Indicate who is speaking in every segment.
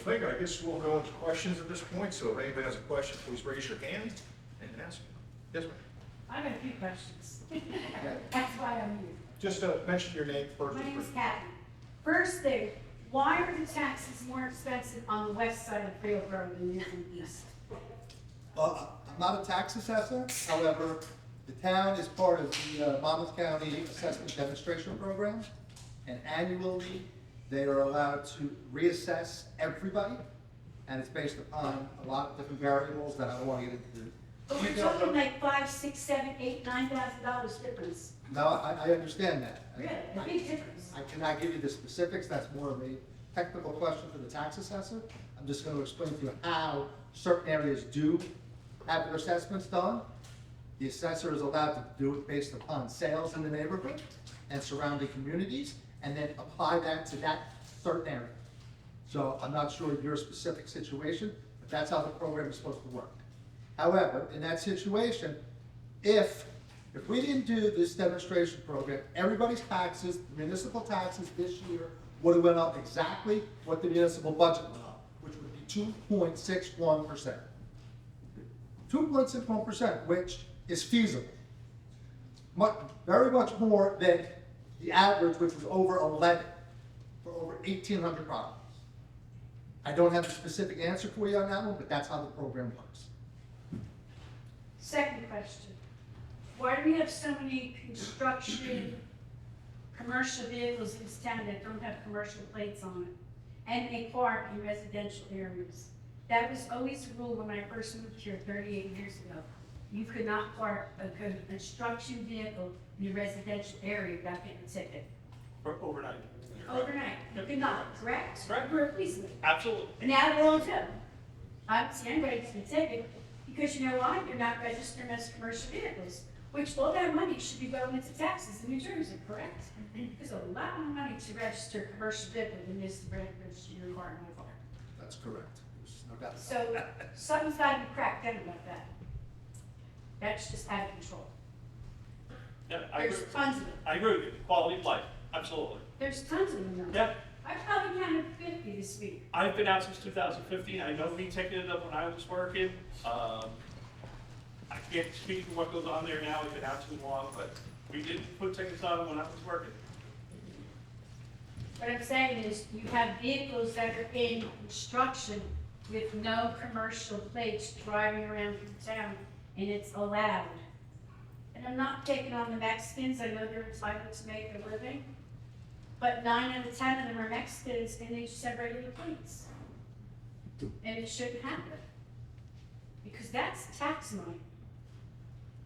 Speaker 1: think. I guess we'll go into questions at this point, so if anybody has a question, please raise your hand and ask. Yes, ma'am.
Speaker 2: I have a few questions. That's why I'm here.
Speaker 1: Just mention your name first.
Speaker 2: My name is Kathy. First thing, why are the taxes more expensive on the west side of Freehold Borough than it is in the east?
Speaker 3: I'm not a tax assessor, however, the town is part of the Monmouth County Assessment Demonstration Program, and annually, they are allowed to reassess everybody, and it's based upon a lot of different variables that I don't want to get into.
Speaker 2: But we're talking like $5, $6, $7, $8, $9,000 difference.
Speaker 3: No, I understand that.
Speaker 2: Really, a big difference.
Speaker 3: I cannot give you the specifics, that's more of a technical question for the tax assessor. I'm just going to explain to you how certain areas do have their assessments done. The assessor is allowed to do it based upon sales in the neighborhood and surrounding communities, and then apply that to that certain area. So I'm not sure your specific situation, but that's how the program is supposed to work. However, in that situation, if we didn't do this demonstration program, everybody's taxes, municipal taxes this year would have went up exactly what the municipal budget went up, which would be 2.61%. 2.61%, which is feasible. Very much more than the average, which was over 11 for over 1,800 properties. I don't have a specific answer for you on that one, but that's how the program works.
Speaker 2: Second question, why do we have so many construction, commercial vehicles in this town that don't have commercial plates on it? And they park in residential areas. That was always the rule when I first moved here 38 years ago. You could not park a construction vehicle in a residential area without getting a ticket.
Speaker 4: For overnight.
Speaker 2: Overnight, you could not, correct?
Speaker 4: Correct.
Speaker 2: For a policeman.
Speaker 4: Absolutely.
Speaker 2: Now they're all done. I don't see anybody getting a ticket, because you know why? You're not registered as commercial vehicles, which all that money should be going into taxes in New Jersey, correct? There's a lot more money to register a commercial vehicle than this to register your car and my car.
Speaker 3: That's correct. There's no doubt.
Speaker 2: So something's got to be cracked down about that. That's just out of control.
Speaker 4: Yeah, I
Speaker 2: There's
Speaker 4: agree.
Speaker 2: tons of it.
Speaker 4: I agree with you. Quality of life. Absolutely.
Speaker 2: There's tons of them.
Speaker 4: Yeah.
Speaker 2: I probably counted 50 this week.
Speaker 4: I've been out since 2015. I know we ticketed up when I was working. I can't speak for what goes on there now. We've been out too long, but we did put tickets on when I was working.
Speaker 2: What I'm saying is, you have vehicles that are in construction with no commercial plates driving around through town, and it's allowed. And I'm not taking on the Mexicans, I know they're entitled to make a living, but 9 out of 10 of them are Mexicans, and they just have regular plates. And it shouldn't happen, because that's tax money.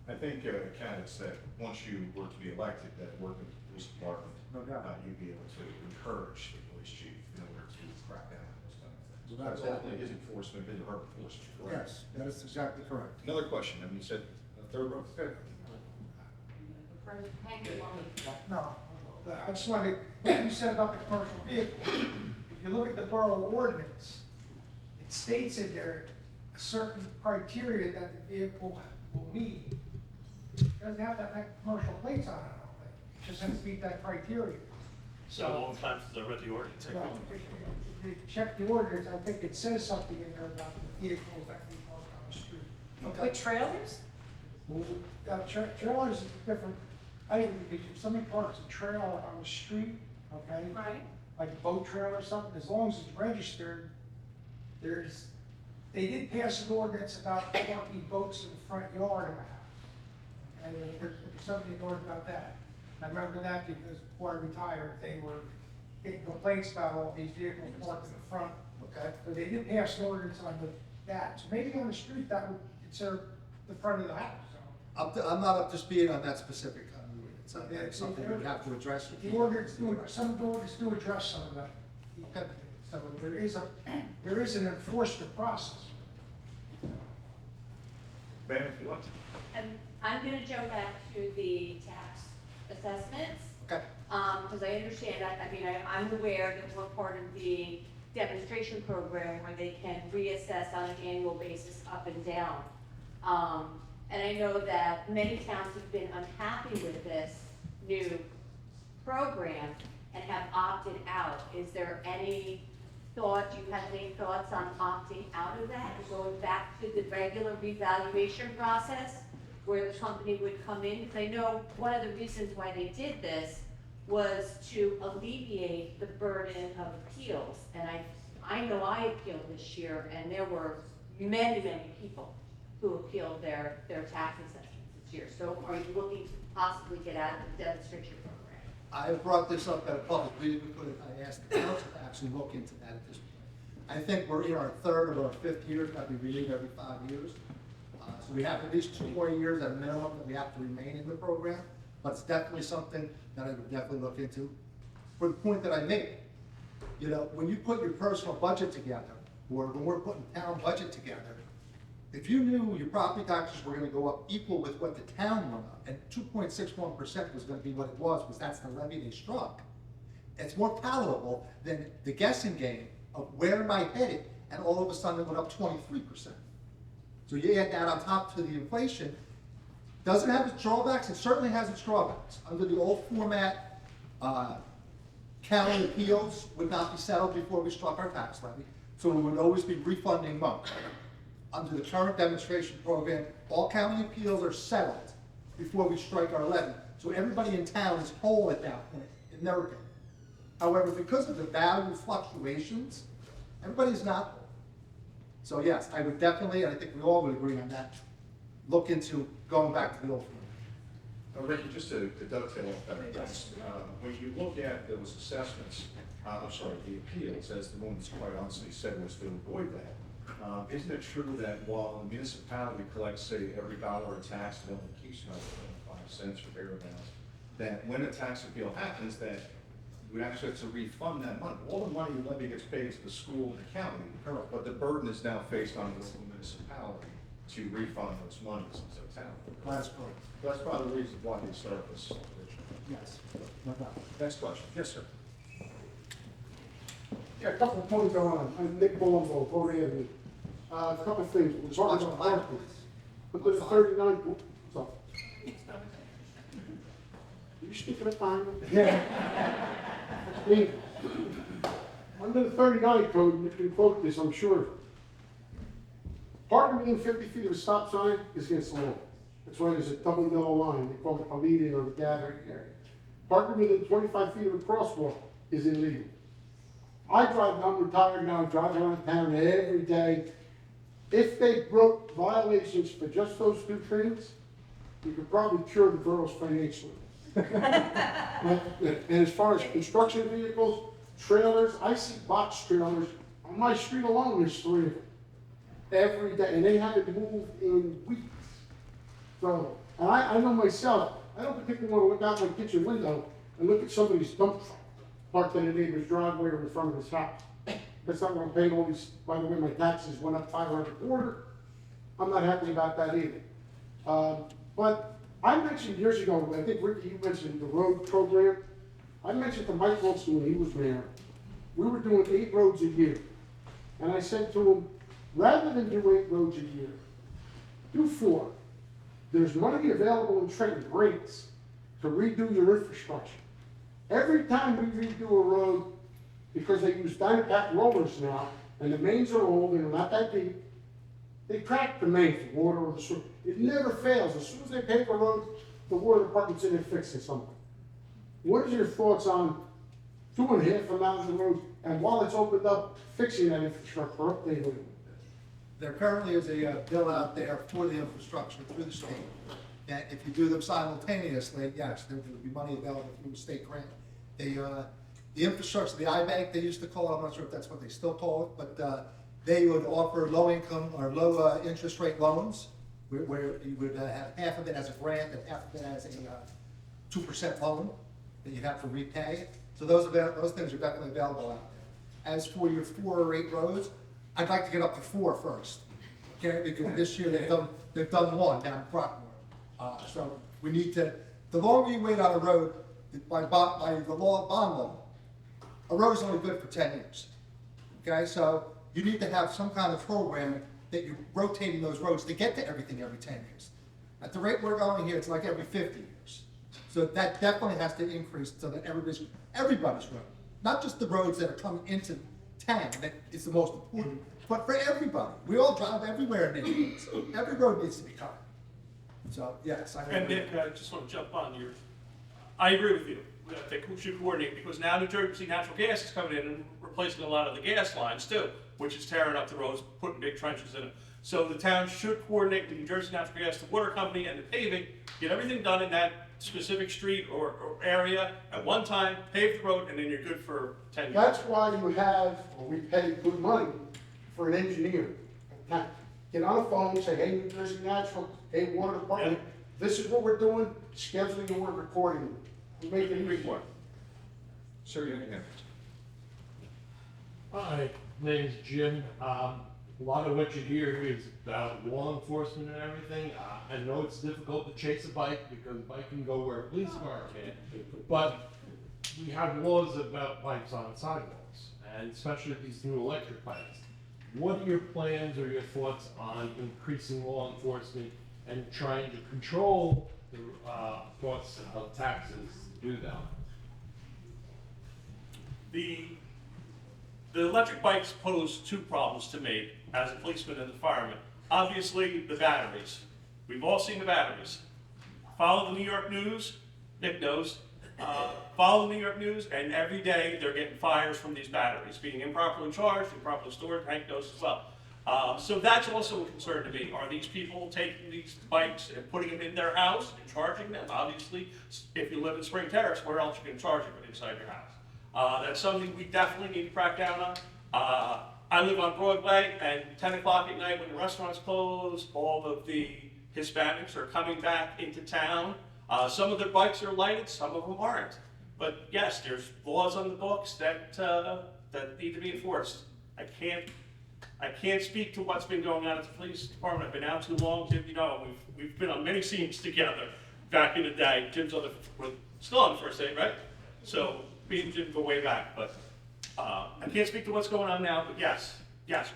Speaker 1: I think, Candace, that once you were to be elected, that working with the police department,
Speaker 3: No doubt.
Speaker 1: you'd be able to encourage the police chief in order to crack down on those kind of things.
Speaker 3: Without
Speaker 1: That's
Speaker 3: doubt.
Speaker 1: ultimately his enforcement, been her enforcement, correct?
Speaker 3: Yes, that is exactly correct.
Speaker 1: Another question, I mean, you said third row.
Speaker 5: No, I just wanted, what you said about the commercial vehicle, if you look at the borough ordinance, it states in there a certain criteria that the vehicle will meet. It doesn't have to have commercial plates on it, I don't think. It just has to meet that criteria.
Speaker 4: So a long time since I read the ordinance.
Speaker 5: Well, if you check the ordinance, I think it says something in there about the vehicles that can park on the street.
Speaker 2: With trailers?
Speaker 5: Trailers is different. I think if somebody parks a trailer on the street, okay?
Speaker 2: Right.
Speaker 5: Like a boat trailer or something, as long as it's registered, they did pass an ordinance about parking boats in the front yard of a house. And there's something in order about that. I remember that because before I retired, they were getting complaints about all these vehicles parked in the front.
Speaker 3: Okay.
Speaker 5: So they did pass an ordinance on that. So maybe on the street, that would consider the front of the house.
Speaker 3: I'm not up to speed on that specific ordinance. That's something we have to address.
Speaker 5: The ordinance, some ordinance do address some of that.
Speaker 3: Okay.
Speaker 5: So there is an enforcement process.
Speaker 1: Ma'am, if you want to.
Speaker 6: I'm gonna jump back to the tax assessments.
Speaker 3: Okay.
Speaker 6: Because I understand that, I mean, I'm aware that we're part of the demonstration program where they can reassess on an annual basis up and down. And I know that many towns have been unhappy with this new program and have opted out. Is there any thought, do you have any thoughts on opting out of that and going back to the regular revaluation process where the company would come in? Because I know one of the reasons why they did this was to alleviate the burden of appeals. And I know I appealed this year, and there were many, many people who appealed their tax assessments this year. So are you looking to possibly get out of the demonstration program?
Speaker 3: I brought this up at a public meeting because I asked the council to actually look into that at this point. I think we're in our third or our fifth year, got to be renewed every 5 years. So we have at least 2 more years at a minimum that we have to remain in the program, but it's definitely something that I would definitely look into. For the point that I made, you know, when you put your personal budget together, or when we're putting town budget together, if you knew your property taxes were gonna go up equal with what the town went up, and 2.61% was gonna be what it was that's the levy they struck, it's more palatable than the guessing game of where am I headed, and all of a sudden it went up 23%. So you add that on top to the inflation, doesn't have its drawbacks, it certainly has its drawbacks. Under the old format, county appeals would not be settled before we struck our tax levy, so we would always be refunding money. Under the current demonstration program, all county appeals are settled before we strike our levy, so everybody in town is whole at that point, in their opinion. However, because of the value fluctuations, everybody's not whole. So yes, I would definitely, and I think we all would agree on that, look into going back to the old format.
Speaker 1: Ricky, just to dovetail off that, when you look at those assessments, the appeals, as the woman quite honestly said, was to avoid that. Isn't it true that while the municipality collects, say, every dollar of tax, it only keeps 5 cents or thereabouts, that when a tax appeal happens, that you actually have to refund that money. All the money you levy gets paid to the school and the county, but the burden is now faced on the local municipality to refund those monies to the town.
Speaker 3: That's correct.
Speaker 1: That's part of the reason why they started this.
Speaker 3: Yes, no problem.
Speaker 1: Next question. Yes, sir.
Speaker 7: Yeah, a couple of points on. I'm Nick Bolombo, Vote Avenue. A couple of things. We're talking about parking. Look at the 39, what's up? You speaking at time? Yeah. Under the 39 code, you can quote this, I'm sure. Parking within 50 feet of a stop sign is against the law. That's why there's a double yellow line. They call it a lead-in or a gathering area. Parking within 25 feet of a crosswalk is illegal. I drive, I'm retired now, I drive around town every day. If they broke violations for just those 2 things, you could probably cure the boroughs financially. And as far as construction vehicles, trailers, I see box trailers. On my street alone, there's 3 of them. Every day, and they have to move in weeks. So, and I know myself, I don't particularly want to look out my kitchen window and look at somebody's dump truck parked in a neighbor's driveway or in front of his house. That's not what I'm paying all these, by the way, my taxes went up $500 a quarter. I'm not happy about that either. But I mentioned years ago, I think Ricky, you mentioned the road program. I mentioned to Mike Wilson when he was mayor, we were doing 8 roads a year. And I said to him, rather than do 8 roads a year, do 4. There's money available in Trenton grants to redo your infrastructure. Every time we redo a road, because they use Dynapack rollers now, and the mains are old and they're not that deep, they crack the main for water or the sewer. It never fails. As soon as they pave a road, the water department's in there fixing something. What are your thoughts on 2.5 miles of road, and while it's opened up, fixing that infrastructure, updating it?
Speaker 3: There currently is a bill out there for the infrastructure through the state, that if you do them simultaneously, yes, there will be money available through the state grant. The infrastructure, the I-Bank, they used to call it, I'm not sure if that's what they still call it, but they would offer low income or low interest rate loans, where you would have half of it as a grant and half of it as a 2% loan that you'd have to repay. So those things are definitely available out there. As for your 4 or 8 roads, I'd like to get up to 4 first, okay? Because this year they've done 1 down in Brockmore. So we need to, the longer you wait on a road, by the law, bond law, a road is only good for 10 years, okay? So you need to have some kind of program that you're rotating those roads to get to everything every 10 years. At the rate we're going here, it's like every 50 years. So that definitely has to increase so that everybody's road, not just the roads that are coming into town that is the most important, but for everybody. We all drive everywhere in neighborhoods. Every road needs to be covered. So, yes, I
Speaker 4: And
Speaker 3: agree.
Speaker 4: Nick, I just want to jump on your, I agree with you. They should coordinate, because now New Jersey Natural Gas is coming in and replacing a lot of the gas lines too, which is tearing up the roads, putting big trenches in them. So the town should coordinate with New Jersey Natural Gas, the water company, and the paving, get everything done in that specific street or area at one time, pave the road, and then you're good for 10 years.
Speaker 7: That's why you have, or we pay good money for an engineer. Now, get on the phone, say, hey, New Jersey Natural, hey, Water Department, this is what we're doing, scheduling your work accordingly. We make it easy.
Speaker 1: Sir, you have.
Speaker 8: Hi, name's Jim. A lot of what you hear is about law enforcement and everything. I know it's difficult to chase a bike because a bike can go where a police car can't. But we have laws about bikes on sidewalks, and especially these new electric bikes. What are your plans or your thoughts on increasing law enforcement and trying to control the costs of taxes to do that?
Speaker 4: The electric bikes pose two problems to me as a policeman and a fireman. Obviously, the batteries. We've all seen the batteries. Follow the New York news, Nick knows. Follow the New York news, and every day they're getting fires from these batteries, being improperly charged, improperly stored. Hank knows as well. So that's also a concern to me. Are these people taking these bikes and putting them in their house and charging them? Obviously, if you live in Spring Terrace, where else you can charge it but inside your house? That's something we definitely need to crack down on. I live on Broadway, and 10 o'clock at night when the restaurants close, all of the Hispanics are coming back into town. Some of their bikes are lighted, some of them aren't. But yes, there's laws on the books that need to be enforced. I can't speak to what's been going on at the police department. I've been out too long, Jim. You know, we've been on many scenes together back in the day. Jim's still on the first aid, right? So me and Jim go way back, but I can't speak to what's going on now. But yes,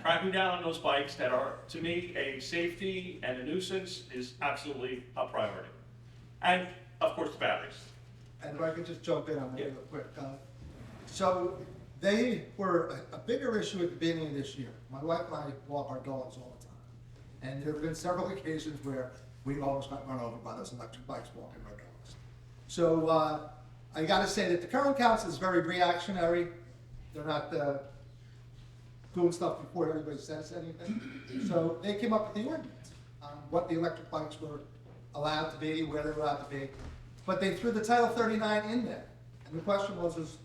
Speaker 4: cracking down on those bikes that are, to me, a safety and a nuisance is absolutely a priority. And of course, the batteries.
Speaker 3: And if I could just jump in on that
Speaker 4: Yeah.
Speaker 3: real quick. So they were a bigger issue at the beginning of this year. My wife and I walk our dogs all the time. And there have been several occasions where we almost got run over by those electric bikes walking our dogs. So I gotta say that the current council is very reactionary. They're not doing stuff before everybody says anything. So they came up with the ordinance on what the electric bikes were allowed to be, where they were allowed to be. But they threw the Title 39 in there. And the question was,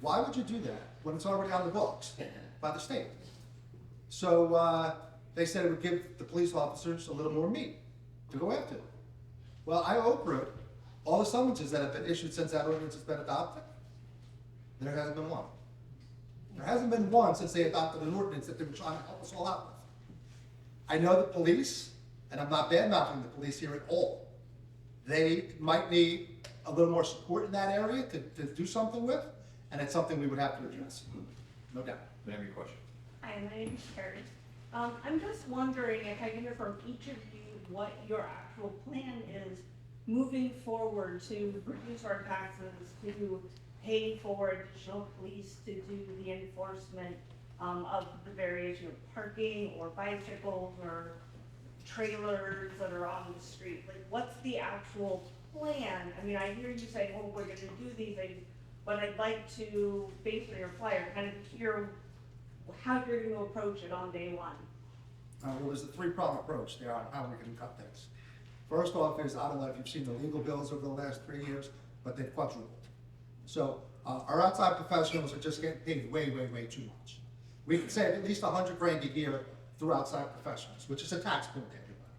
Speaker 3: why would you do that when it's already on the books by the state? So they said it would give the police officers a little more meat to go after it. Well, I opened all the summonses that have been issued since that ordinance has been adopted. There hasn't been one. There hasn't been one since they adopted an ordinance that they were trying to help us all out with. I know the police, and I'm not bad-mouthing the police here at all. They might need a little more support in that area to do something with, and it's something we would have to address, no doubt.
Speaker 1: May I have your question?
Speaker 9: Hi, my name is Sherry. I'm just wondering if I can hear from each of you what your actual plan is moving forward to reduce our taxes, to pay for additional police to do the enforcement of the various, parking or bicycles or trailers that are on the street. Like, what's the actual plan? I mean, I hear you say, oh, we're gonna do these things, but I'd like to, based on your flyer, kind of hear how you're gonna approach it on day one.
Speaker 3: Well, there's a three-pronged approach there on how we can cut things. First off is, I don't know if you've seen the legal bills over the last 3 years, but they've quadrupled. So our outside professionals are just getting paid way, way, way too much. We can save at least $100 grand a year through outside professionals, which is a tax bill to everybody.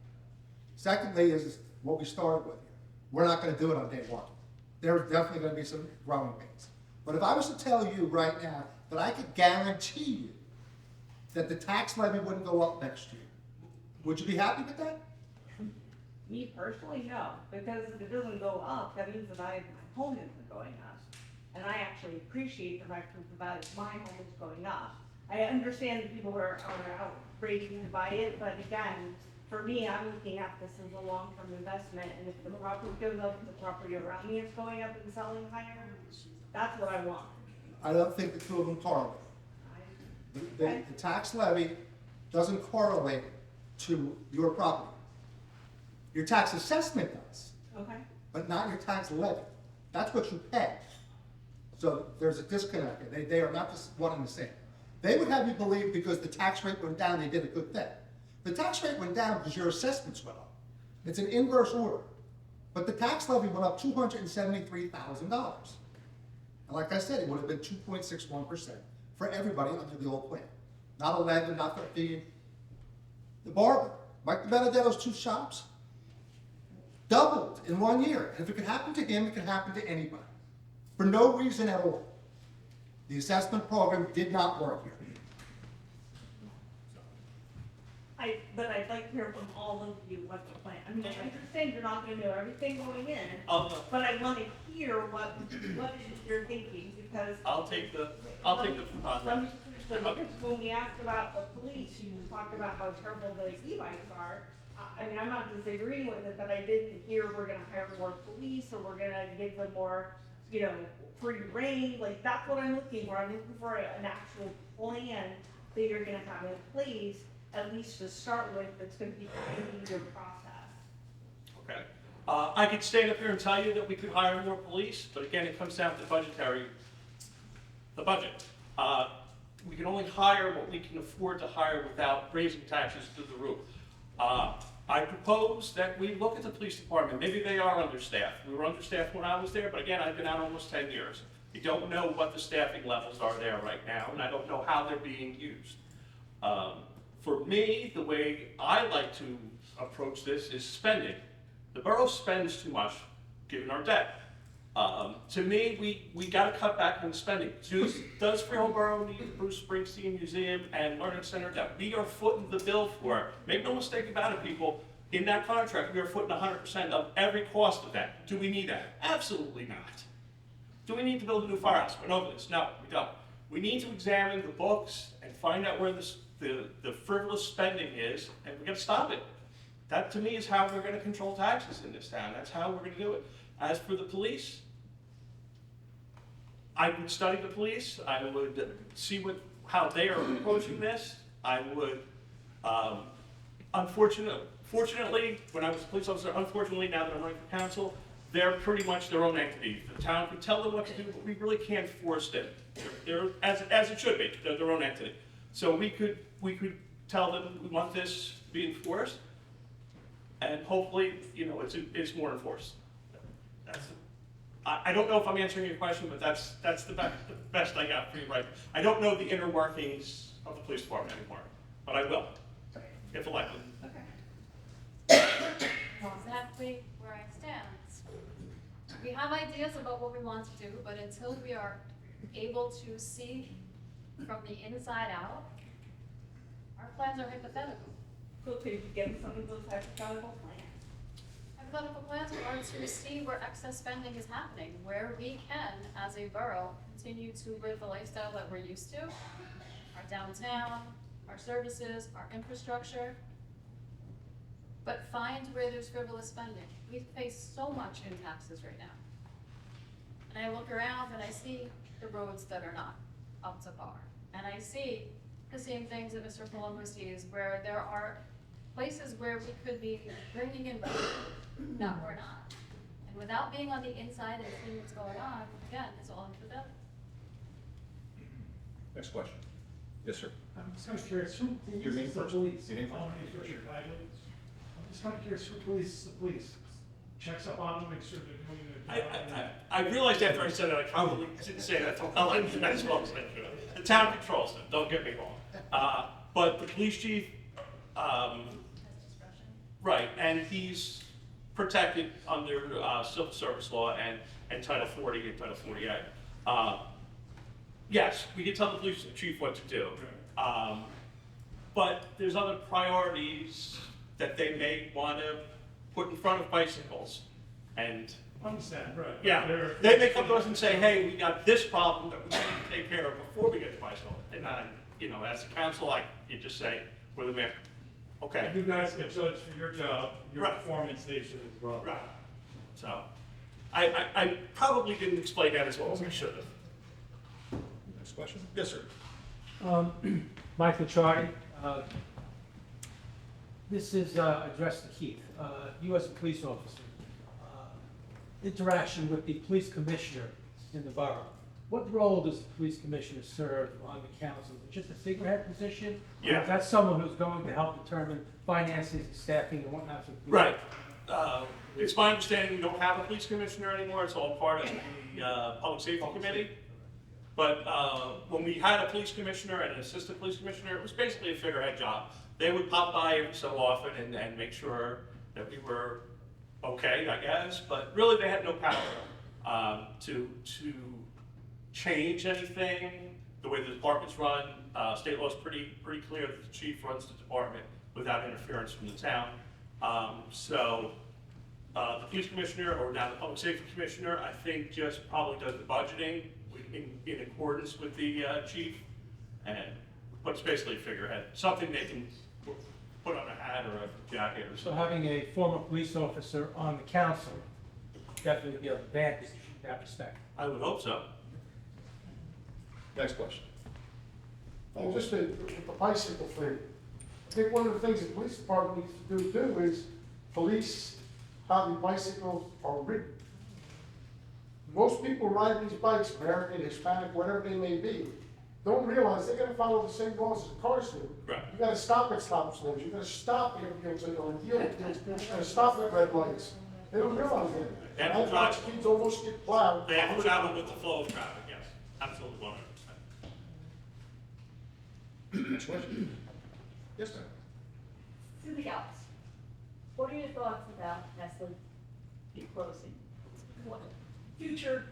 Speaker 3: Secondly is what we started with here. We're not gonna do it on day one. There's definitely gonna be some growing pains. But if I was to tell you right now that I could guarantee you that the tax levy wouldn't go up next year, would you be happy with that?
Speaker 9: Me personally, no, because if it doesn't go up, that means that my home isn't going up. And I actually appreciate the fact that my home is going up. I understand that people are outraged to buy it, but again, for me, I'm looking at this as a long-term investment, and if the property goes up, the property around me is going up and selling higher, that's what I want.
Speaker 3: I don't think the two of them correlate. The tax levy doesn't correlate to your property. Your tax assessment does,
Speaker 9: Okay.
Speaker 3: but not your tax levy. That's what you pay. So there's a disconnect here. They are not just one and the same. They would have you believe because the tax rate went down, they did a good thing. The tax rate went down because your assessments went up. It's an inverse order. But the tax levy went up $273,000. And like I said, it would have been 2.61% for everybody under the old plan. Not 11, not 13. The barber, Mike DiBenedetto's 2 shops, doubled in 1 year. And if it could happen to him, it could happen to anybody. For no reason at all. The assessment program did not work here.
Speaker 9: But I'd like to hear from all of you what the plan, I mean, I understand you're not gonna know everything going in, but I wanna hear what it is you're thinking, because.
Speaker 4: I'll take the,
Speaker 9: Let me because when we asked about the police, you talked about how terrible the e-bikes are. I mean, I'm not disagreeing with it, but I didn't hear we're gonna hire more police, or we're gonna give them more, free reign, like, that's what I'm looking for. I'm looking for an actual plan that you're gonna have in place, at least to start with, that's gonna be guiding your process.
Speaker 4: Okay. I could stand up here and tell you that we could hire more police, but again, it comes down to the budget. We can only hire what we can afford to hire without raising taxes through the roof. I propose that we look at the police department. Maybe they are understaffed. We were understaffed when I was there, but again, I've been out almost 10 years. I don't know what the staffing levels are there right now, and I don't know how they're being used. For me, the way I like to approach this is spending. The borough spends too much given our debt. To me, we gotta cut back on spending. Does Freehold Borough need the Bruce Springsteen Museum and Learning Center that we are footing the bill for? Make no mistake about it, people. In that contract, we are footing 100% of every cost of that. Do we need that? Absolutely not. Do we need to build a new firehouse? Went over this. No, we don't. We need to examine the books and find out where the frivolous spending is, and we gotta stop it. That, to me, is how we're gonna control taxes in this town. That's how we're gonna do it. As for the police, I would study the police. I would see how they are approaching this. I would, fortunately, when I was a police officer, unfortunately, now that I'm running for council, they're pretty much their own entity. The town can tell them what to do, but we really can't force them. They're as it should be. They're their own entity. So we could tell them we want this to be enforced, and hopefully, it's more enforced. I don't know if I'm answering your question, but that's the best I got for you, right? I don't know the inner workings of the police department anymore, but I will, if elected.
Speaker 10: Exactly where I stand. We have ideas about what we want to do, but until we are able to see from the inside out, our plans are hypothetical.
Speaker 9: So could you give some of those hypothetical plans?
Speaker 10: Hypothetical plans are to see where excess spending is happening, where we can, as a borough, continue to live the lifestyle that we're used to, our downtown, our services, our infrastructure, but find where there's frivolous spending. We pay so much in taxes right now. And I look around and I see the roads that are not up to par. And I see the same things that Mr. Palumbo sees, where there are places where we could be bringing in revenue. No, we're not. And without being on the inside and seeing what's going on, again, it's all hypothetical.
Speaker 1: Next question. Yes, sir.
Speaker 5: I'm just kind of curious, who
Speaker 1: Your name
Speaker 5: polices the
Speaker 1: first.
Speaker 5: police?
Speaker 1: Your name
Speaker 5: My
Speaker 1: first.
Speaker 5: name is Richard Bagley. I'm just kind of curious, who polices the police? Checks up on them, makes sure they're doing their job.
Speaker 4: I realized after I said it, I probably didn't say that well as well as I should have. The town controls them, don't get me wrong. But the police chief, right, and he's protected under civil service law and Title 40 and Title 48. Yes, we can tell the police chief what to do. But there's other priorities that they may want to put in front of bicycles. And
Speaker 5: Understand, right.
Speaker 4: yeah, they may come to us and say, hey, we got this problem that we need to take care of before we get to bicycle. And as a council, you just say, we're the mayor. Okay.
Speaker 5: You guys get judged for your job, your
Speaker 4: Right.
Speaker 5: performance station as well.
Speaker 4: Right. So, I probably didn't explain that as well as I should have.
Speaker 1: Next question. Yes, sir.
Speaker 11: Michael Chardy. This is addressed to Keith. You as a police officer, interaction with the police commissioner in the borough. What role does the police commissioner serve on the council? Is it just a figurehead position? Or
Speaker 4: Yeah.
Speaker 11: is that someone who's going to help determine finances, staffing, and whatnot? For the police?
Speaker 4: Right. It's my understanding we don't have a police commissioner anymore. It's all part of the public safety committee. But when we had a police commissioner and an assistant police commissioner, it was basically a figurehead job. They would pop by every so often and make sure that we were okay, I guess. But really, they had no power to change anything. The way the department's run, state law is pretty clear that the chief runs the department without interference from the town. The police commissioner, or now the public safety commissioner, I think just probably does the budgeting in accordance with the chief, but it's basically a figurehead, something they can put on a hat or a jacket or
Speaker 11: So
Speaker 4: something.
Speaker 11: having a former police officer on the council definitely be an advantage in that respect.
Speaker 4: I would hope so.
Speaker 1: Next question.
Speaker 7: And just with the bicycle thing, I think one of the things the police department needs to do is police how the bicycles are ridden. Most people ride these bikes, American, Hispanic, whatever they may be, don't realize they're gonna follow the same laws as the cars do.
Speaker 4: Right.
Speaker 7: You gotta stop at stop signs, you gotta stop at yield signs, you gotta stop at red lights. They don't realize that.
Speaker 4: They have to
Speaker 7: I watch
Speaker 4: drive-
Speaker 7: kids almost get plowed.
Speaker 4: They have to travel with the flow of traffic, yes, absolutely 100%.
Speaker 1: Next question. Yes, ma'am.
Speaker 9: To the Alps, what are your thoughts about Nestle be closing? What, future,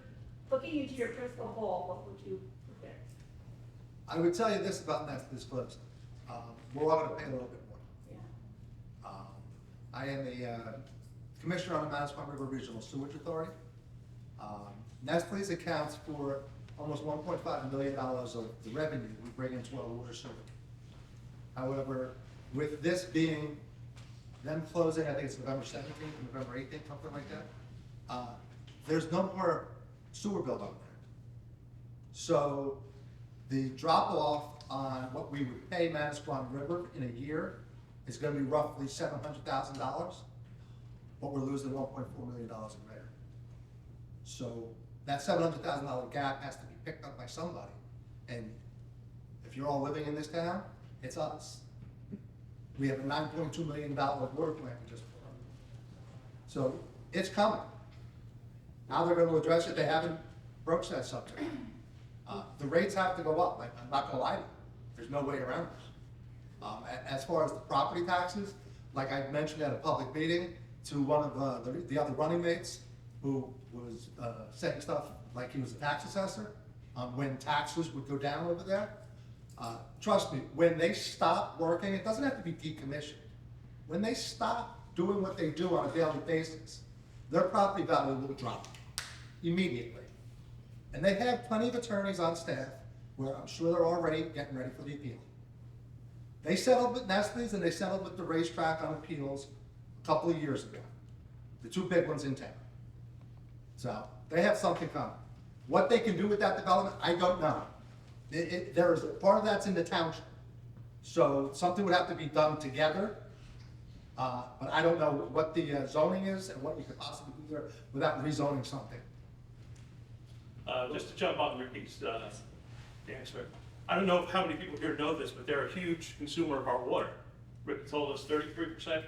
Speaker 9: looking into your crystal ball, what would you predict?
Speaker 3: I would tell you this about Nestle's closing. We're all gonna pay a little bit more.
Speaker 9: Yeah.
Speaker 3: I am the commissioner on the Manasquan River Regional Sewage Authority. Nestle's accounts for almost $1.5 million of the revenue we bring into our water sewer. However, with this being them closing, I think it's November 17th, November 18th, something like that, there's no more sewer build up there. So the drop off on what we would pay Manasquan River in a year is gonna be roughly $700,000, but we're losing $1.4 million in rent. So that $700,000 gap has to be picked up by somebody. And if you're all living in this town, it's us. We have a $9.2 million water plant we just put on. So it's coming. Now they're gonna address it, they haven't broached that subject. The rates have to go up, like, I'm not gonna lie to you, there's no way around this. As far as the property taxes, like I mentioned at a public meeting to one of the other running mates who was saying stuff like he was a tax assessor, when taxes would go down over there. Trust me, when they stop working, it doesn't have to be decommissioned. When they stop doing what they do on a daily basis, their property value will drop immediately. And they have plenty of attorneys on staff where I'm sure they're already getting ready for the appeal. They settled with Nestle's and they settled with the racetrack on appeals a couple of years ago. The two big ones in town. So they have something coming. What they can do with that development, I don't know. There's part of that's in the township. So something would have to be done together. But I don't know what the zoning is and what you could possibly do there without rezoning something.
Speaker 4: Just to jump on Ricky's answer, I don't know how many people here know this, but they're a huge consumer of our water. Rick told us 33%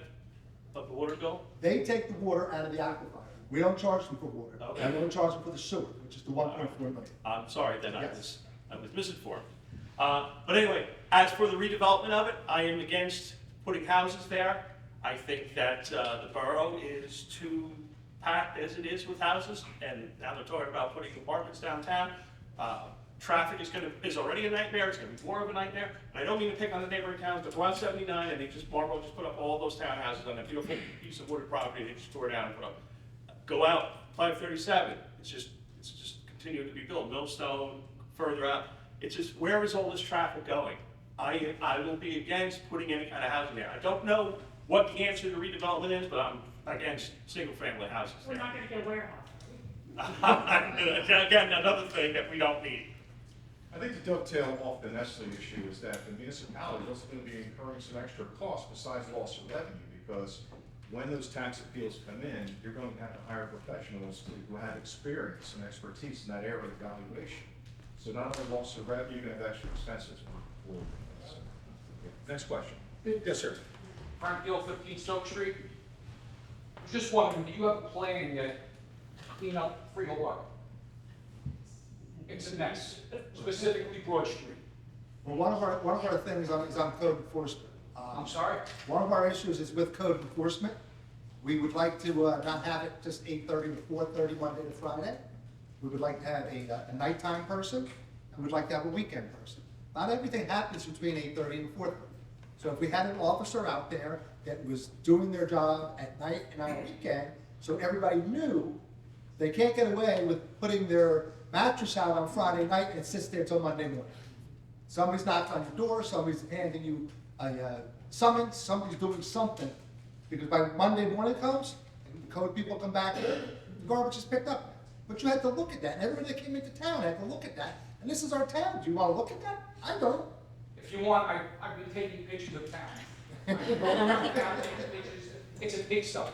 Speaker 4: of the water bill.
Speaker 3: They take the water out of the aquifer. We don't charge them for water.
Speaker 4: Okay.
Speaker 3: And we don't charge them for the sewer, which is the 1.4 million.
Speaker 4: I'm sorry, then
Speaker 3: Yes.
Speaker 4: I was misinformed. But anyway, as for the redevelopment of it, I am against putting houses there. I think that the borough is too packed as it is with houses, and now they're talking about putting apartments downtown. Traffic is already a nightmare, it's gonna be more of a nightmare. And I don't mean to pick on the neighboring towns, but Route 79, and Marlboro just put up all those townhouses on that beautiful piece of wooded property they just tore down and put up. Go out 537, it's just continuing to be built. Millstone, further out, it's just, where is all this traffic going? I will be against putting any kind of housing there. I don't know what the answer to redevelopment is, but I'm against single-family houses
Speaker 9: We're
Speaker 4: there.
Speaker 9: not gonna get a warehouse.
Speaker 4: Again, another thing that we don't need.
Speaker 1: I think to dovetail off the Nestle issue is that the municipality is also going to be incurring some extra costs besides loss of revenue, because when those tax appeals come in, you're going to have to hire professionals who have experience and expertise in that area of valuation. So not only loss of revenue, you're going to have extra expenses for so, yeah. Next question. Yes, sir.
Speaker 12: Frank Gill, 15 Stokes Street. I was just wondering, do you have a plan yet to clean up Freehold Borough? It's a mess, specifically Broad Street.
Speaker 3: Well, one of our things is on code enforcement.
Speaker 12: I'm sorry?
Speaker 3: One of our issues is with code enforcement. We would like to not have it just 8:30 to 4:30 Monday to Friday. We would like to have a nighttime person, and we'd like to have a weekend person. Not everything happens between 8:30 and 4:30. So if we had an officer out there that was doing their job at night and on a weekend, so everybody knew they can't get away with putting their mattress out on Friday night and it sits there till Monday morning. Somebody's knocked on your door, somebody's handing you a summons, somebody's doing something. Because by Monday morning comes, and the code people come back in, the garbage is picked up. But you had to look at that, and everybody that came into town had to look at that. And this is our town, do you wanna look at that? I don't.
Speaker 12: If you want, I've been taking pictures of town. It's a big stuff.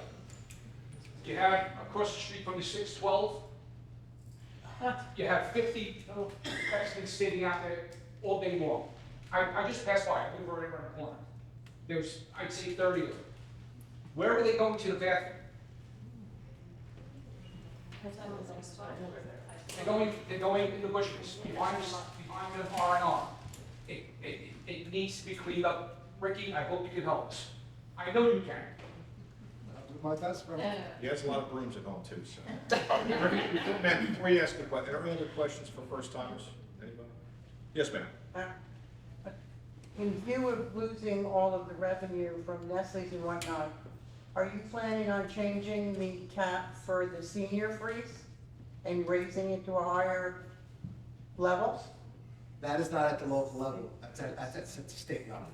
Speaker 12: You have across the street from the 612, you have 50 residents standing out there all day long. I just passed by, I live right around the corner. There's, I'd say 30 of them. Where are they going to the bathroom? They're going in the bushes behind the R&R. It needs to be cleaned up. Ricky, I hope you can help us. I know you can.
Speaker 3: I'll do my best for them.
Speaker 1: He has a lot of brooms at home too, so. Ma'am, before you ask the question, are there any other questions for first timers? Anybody? Yes, ma'am.
Speaker 13: In view of losing all of the revenue from Nestle's and whatnot, are you planning on changing the cap for the senior freeze and raising it to a higher level?
Speaker 3: That is not at the local level, that's at the state level.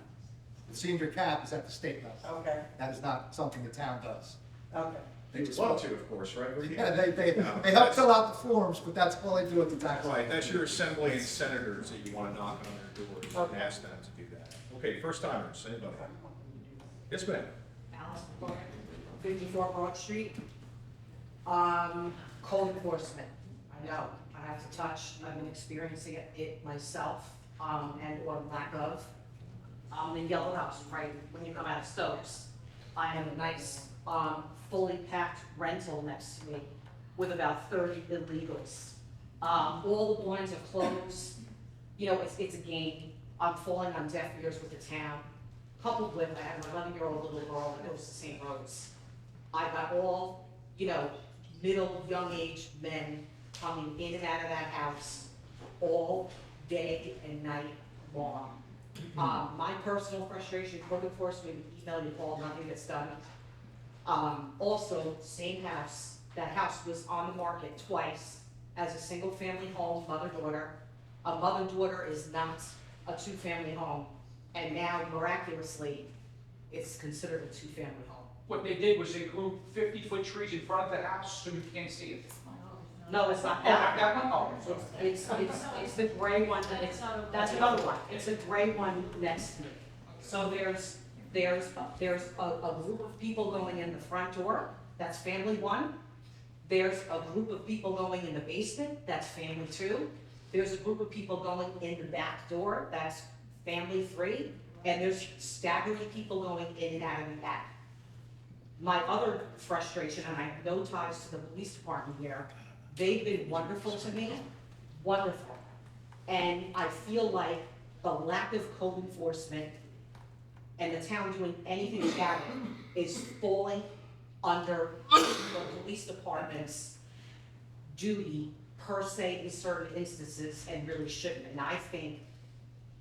Speaker 3: The senior cap is at the state level.
Speaker 13: Okay,
Speaker 3: That is not something the town does.
Speaker 13: okay.
Speaker 1: They would love to, of course, right?
Speaker 3: Yeah, they help fill out the forms, but that's all they do at the tax.
Speaker 1: Right, that's your assembly and senators that you want to knock on their doors and
Speaker 13: Okay.
Speaker 1: ask them to do that. Okay, first timers, anybody? Yes, ma'am.
Speaker 14: 54 Broad Street. Code enforcement, I know, I have to touch, I've been experiencing it myself, and or lack of. In Yellow House, right, when you come out of Stokes, I have a nice, fully packed rental next to me with about 30 illegals. All the blinds are closed, you know, it's a game. I'm falling on deaf ears with the town, coupled with, I have an 11-year-old little girl that goes to St. Rose. I've got all, you know, middle, young age men coming in and out of that house all day and night long. My personal frustration, code enforcement, email, you call, nothing gets done. Also, same house, that house was on the market twice as a single family home, mother-daughter. A mother-daughter is not a two-family home, and now miraculously, it's considered a two-family home.
Speaker 12: What they did was they grew 50-foot trees in front of the house so you can't see it.
Speaker 14: No, it's not
Speaker 12: Oh, not
Speaker 14: that.
Speaker 12: that one? Oh, so
Speaker 14: It's the gray one, that's another one, it's the gray one next to me. So there's a group of people going in the front door, that's family one. There's a group of people going in the basement, that's family two. There's a group of people going in the back door, that's family three. And there's staggering people going in and out of the back. My other frustration, and I have no ties to the police department here, they've been wonderful to me, wonderful. And I feel like the lack of code enforcement and the town doing anything about it is falling under the police department's duty per se in certain instances and really shouldn't. And I think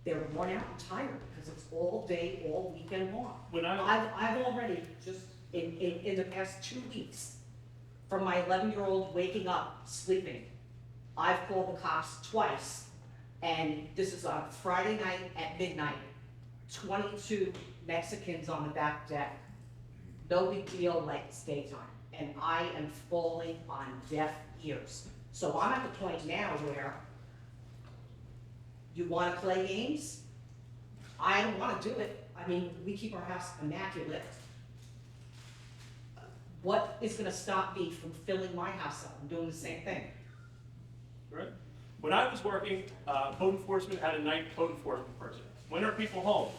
Speaker 14: they're worn out and tired because it's all day, all weekend long.
Speaker 4: When I,
Speaker 14: I've already just, in the past 2 weeks, from my 11-year-old waking up, sleeping, I've called the cops twice, and this is on Friday night at midnight, 22 Mexicans on the back deck. No big deal, like it's daytime, and I am falling on deaf ears. So I'm at the point now where You wanna play games? I don't wanna do it. I mean, we keep our house immaculate. What is gonna stop me from filling my house up and doing the same thing?
Speaker 4: Right? When I was working, code enforcement had a night code enforcement person. When are people home?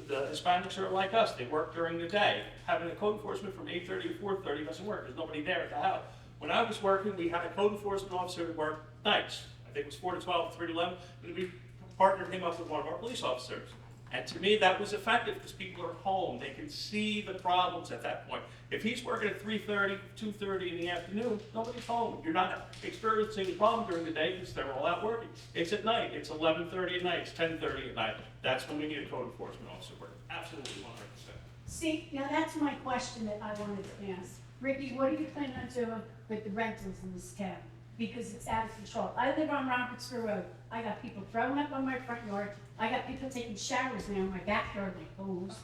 Speaker 4: The Hispanics are like us, they work during the day. Having a code enforcement from 8:30 to 4:30 doesn't work, there's nobody there at the house. When I was working, we had a code enforcement officer that worked nights. I think it was 4 to 12, 3 to 11, and we partnered him up with one of our police officers. And to me, that was effective because people are home, they can see the problems at that point. If he's working at 3:30, 2:30 in the afternoon, nobody's home. You're not experiencing a problem during the day because they're all out working. It's at night, it's 11:30 at night, it's 10:30 at night. That's when we need a code enforcement officer. We're absolutely 100%.
Speaker 2: See, now that's my question that I wanted to ask. Ricky, what do you plan on doing with the rentals in this town? Because it's out of control. I live on Robertsville Road. I got people throwing up on my front yard. I got people taking showers now in my backyard like fools.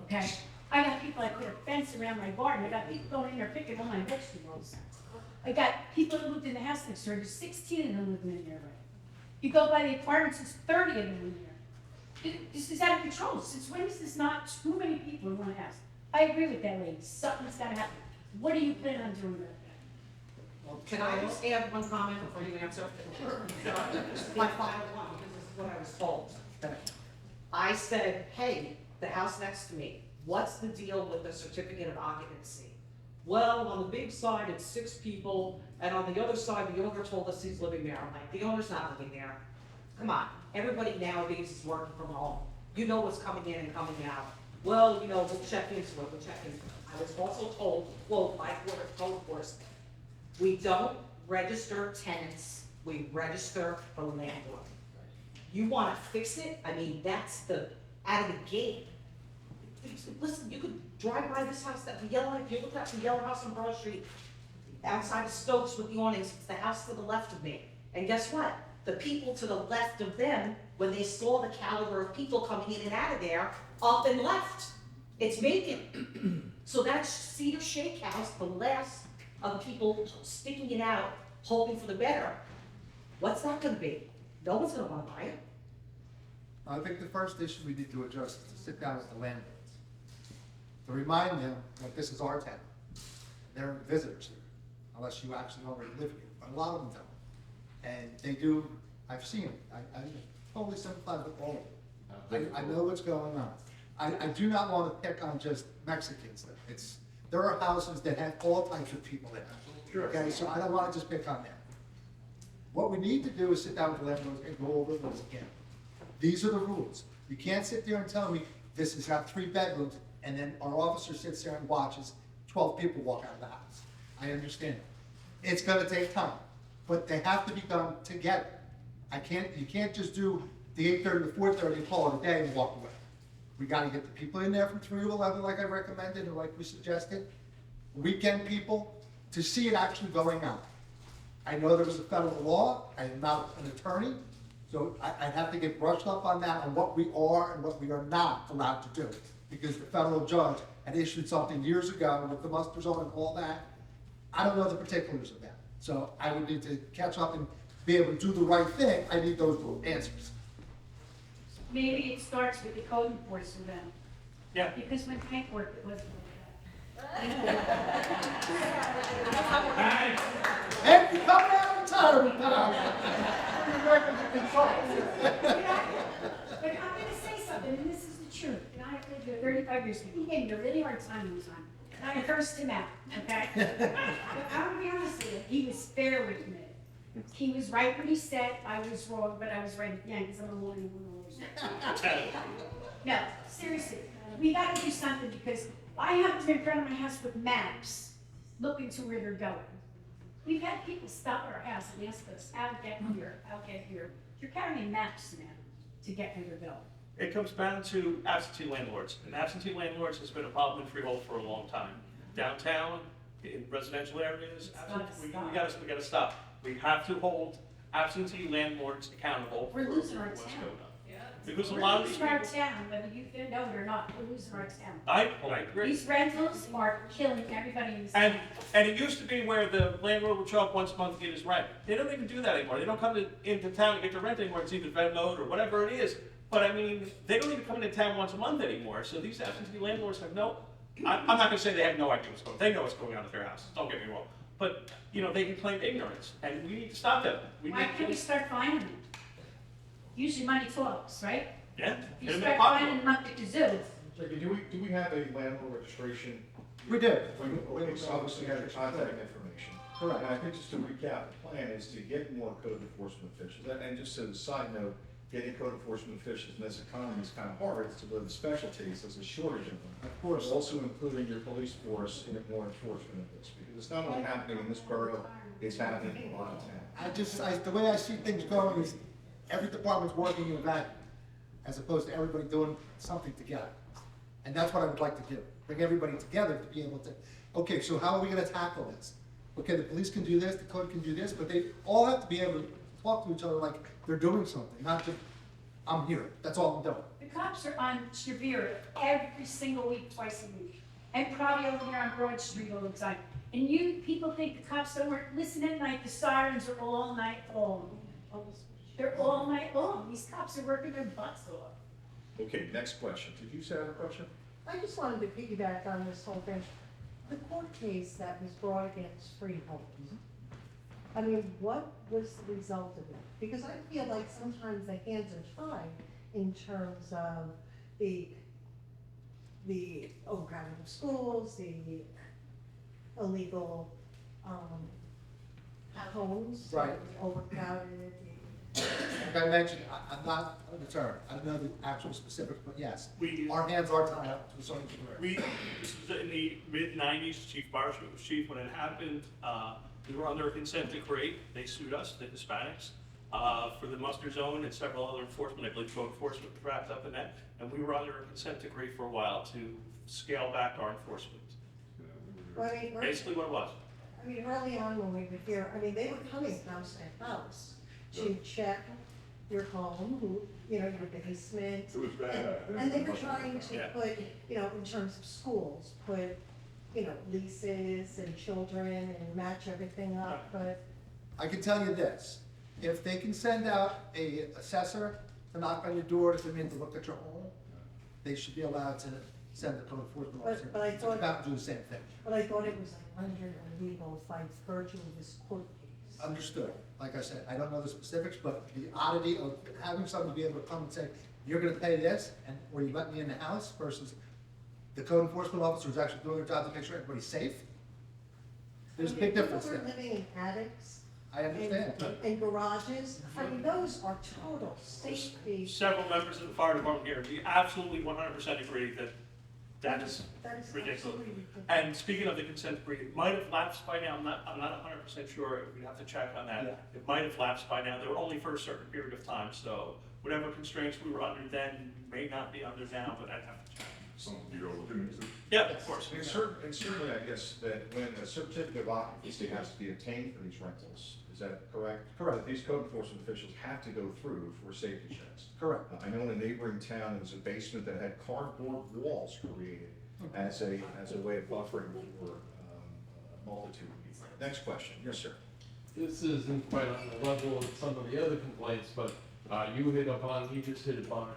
Speaker 2: Okay? I got people, I put a fence around my garden. I got people going in there picking all my vegetables. I got people that lived in the house next door. There's 16 of them living in there right. You go by the apartments, there's 30 of them in there. This is out of control. Since when is this not too many people in one house? I agree with that lady. Something's gotta happen. What do you plan on doing about that?
Speaker 14: Can I just add one comment before you answer? My final one, because this is what I was told. I said, hey, the house next to me, what's the deal with the certificate of occupancy? Well, on the big side, it's 6 people, and on the other side, the owner told us he's living there. I'm like, the owner's not living there. Come on, everybody nowadays is working from home. You know what's coming in and coming out. Well, you know, we'll check into it, we'll check into it. I was also told, quote, by Board of Code Enforcement, we don't register tenants, we register the landlord. You wanna fix it? I mean, that's the, out of the gate. Listen, you could drive by this house, that yellow, if you look at the yellow house on Broad Street, outside of Stokes with the awnings, it's the house to the left of me. And guess what? The people to the left of them, when they saw the caliber of people coming in and out of there, up and left. It's vacant. So that's Cedar Shake House, the last of people sticking it out, hoping for the better. What's that gonna be? No one's gonna wanna buy it.
Speaker 3: I think the first issue we need to address is to sit down with the landlords. To remind them that this is our town. They're visitors here, unless you actually already live here, but a lot of them don't. And they do, I've seen it, I totally sympathize with all of it. I know what's going on. I do not want to pick on just Mexicans. There are houses that have all types of people in them. Okay, so I don't want to just pick on them. What we need to do is sit down with the landlords and go over those again. These are the rules. You can't sit there and tell me this has got 3 bedrooms and then our officer sits there and watches 12 people walk out of the house. I understand. It's gonna take time, but they have to be done together. You can't just do the 8:30 to 4:30 and call it a day and walk away. We gotta get the people in there from 3 to 11 like I recommended and like we suggested. Weekend people, to see it actually going on. I know there was a federal law, I am not an attorney, so I have to get brushed up on that, on what we are and what we are not allowed to do. Because the federal judge had issued something years ago with the muster zone and all that. I don't know the particulars of that. So I would need to catch up and be able to do the right thing. I need those answers.
Speaker 2: Maybe it starts with the code enforcement then.
Speaker 4: Yeah.
Speaker 2: Because when Hank worked, it wasn't like
Speaker 3: Hey, you coming out of retirement now?
Speaker 2: But I'm gonna say something, and this is the truth, and I've lived here 35 years, he gave me a really hard time one time, and I cursed him out, okay? But I'm gonna be honest with you, he was fair with me. He was right when he said I was wrong, but I was right at the end, because I'm a lawyer. No, seriously, we gotta do something, because I have them in front of my house with maps, looking to where they're going. We've had people stop at our house and ask us, I'll get here, I'll get here. You're carrying maps now to get where they're going.
Speaker 4: It comes down to absentee landlords, and absentee landlords has been a problem in Freehold for a long time. Downtown, in residential areas, we gotta stop. We have to hold absentee landlords accountable.
Speaker 2: We're losing our
Speaker 4: what's
Speaker 2: town.
Speaker 4: going on. Because a
Speaker 2: We're
Speaker 4: lot of these
Speaker 2: losing our
Speaker 4: people,
Speaker 2: town, whether you know it or not, we're losing our town.
Speaker 4: I agree.
Speaker 2: These rentals are killing everybody in this town.
Speaker 4: And it used to be where the landlord would show up once a month to get his rent. They don't even do that anymore. They don't come into town to get their rent anymore. It's either Venmoed or whatever it is. But I mean, they don't even come into town once a month anymore. So these absentee landlords have no, I'm not gonna say they have no idea what's going on. They know what's going on at their house. Don't get me wrong. But, you know, they can claim ignorance and we need to stop that.
Speaker 2: Why can't we start finding them? Usually money talks, right?
Speaker 4: Yeah.
Speaker 2: If you
Speaker 4: get them in
Speaker 2: start
Speaker 4: a pocket.
Speaker 2: finding them up the kazoo,
Speaker 1: Jackie, do we have a landlord registration?
Speaker 3: We do.
Speaker 1: We obviously have your contact information.
Speaker 3: Correct.
Speaker 1: And I think just to recap, the plan is to get more code enforcement officials. And just as a side note, getting code enforcement officials in this economy is kind of hard. It's to live specialties, there's a shortage of them.
Speaker 3: Of course.
Speaker 1: Also including your police force in more enforcement of this, because it's not only happening in this borough, it's happening in a lot of towns.
Speaker 3: The way I see things going is every department's working in a vacuum, as opposed to everybody doing something together. And that's what I would like to do, bring everybody together to be able to, okay, so how are we gonna tackle this? Okay, the police can do this, the code can do this, but they all have to be able to talk to each other like they're doing something, not just, I'm here, that's all I'm doing.
Speaker 2: the cops are on Shavira every single week, twice a week. And probably over here on Broad Street all the time. And you, people think the cops don't work, listen at night, the sirens are all night long. They're all night long, these cops are working their butts off.
Speaker 1: Okay, next question. Did you say have a question?
Speaker 13: I just wanted to piggyback on this whole thing. The court case that was brought against Freehold. I mean, what was the result of it? Because I feel like sometimes the hands are tied in terms of the overcrowding of schools, the illegal, homes.
Speaker 3: Right.
Speaker 13: Overcrowded.
Speaker 3: Like I mentioned, I'm not an attorney, I don't know the actual specifics, but yes,
Speaker 4: We-
Speaker 3: our hands are tied up to a certain degree.
Speaker 4: This was in the mid-90s, Chief Barsham was chief when it happened. We were under a consent decree. They sued us, the Hispanics, for the muster zone and several other enforcement, I believe code enforcement was wrapped up in that. And we were under a consent decree for a while to scale back our enforcement.
Speaker 13: Well, I mean,
Speaker 4: Basically what it was.
Speaker 13: I mean, early on when we were here, I mean, they were coming house to house to check your home, your basement.
Speaker 7: It was bad.
Speaker 13: And they were trying to
Speaker 4: Yeah.
Speaker 13: put, in terms of schools, put, leases and children and match everything up, but
Speaker 3: I can tell you this, if they can send out a assessor to knock on your door to come in to look at your home, they should be allowed to send the code enforcement officer.
Speaker 13: But I thought-
Speaker 3: About to do the same thing.
Speaker 13: but I thought it was like under illegal by virtue of this court case.
Speaker 3: Understood. Like I said, I don't know the specifics, but the oddity of having someone be able to come and say, you're gonna pay this, or you let me in the house, versus the code enforcement officer is actually doing their job to make sure everybody's safe. There's a big difference
Speaker 13: People were
Speaker 3: there.
Speaker 13: living in attics.
Speaker 3: I understand.
Speaker 13: And garages, I mean, those are total safety.
Speaker 4: Several members of the fire department here, we absolutely 100% agree that that is
Speaker 13: That is
Speaker 4: ridiculous.
Speaker 13: absolutely ridiculous.
Speaker 4: And speaking of the consent decree, it might have lapsed by now, I'm not 100% sure, we'd have to check on that.
Speaker 3: Yeah.
Speaker 4: It might have lapsed by now, they were only for a certain period of time, so whatever constraints we were under then may not be under now, but I'd have to check.
Speaker 7: Something you go looking into.
Speaker 4: Yeah, of course.
Speaker 1: And certainly, I guess, that when a certificate of occupancy has to be obtained for these rentals, is that correct?
Speaker 3: Correct.
Speaker 1: That these code enforcement officials have to go through for safety checks.
Speaker 3: Correct.
Speaker 1: I know in a neighboring town, there was a basement that had cardboard walls created as a way of buffering for a multitude of people. Next question, yes, sir.
Speaker 8: This isn't quite on the level of some of the other complaints, but you just hit upon it.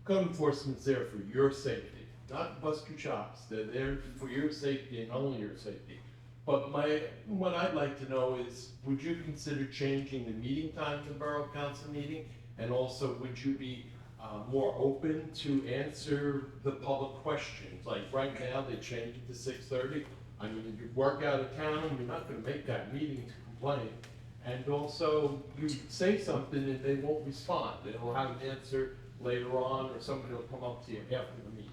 Speaker 8: Code enforcement's there for your safety, not to bust your chops. They're there for your safety and only your safety. But what I'd like to know is, would you consider changing the meeting time of the Borough Council meeting? And also, would you be more open to answer the public questions? Like right now, they changed it to 6:30. I mean, if you work out of town, you're not gonna make that meeting to complain. And also, you say something and they won't respond. They'll have an answer later on, or somebody will come up to you after the meeting.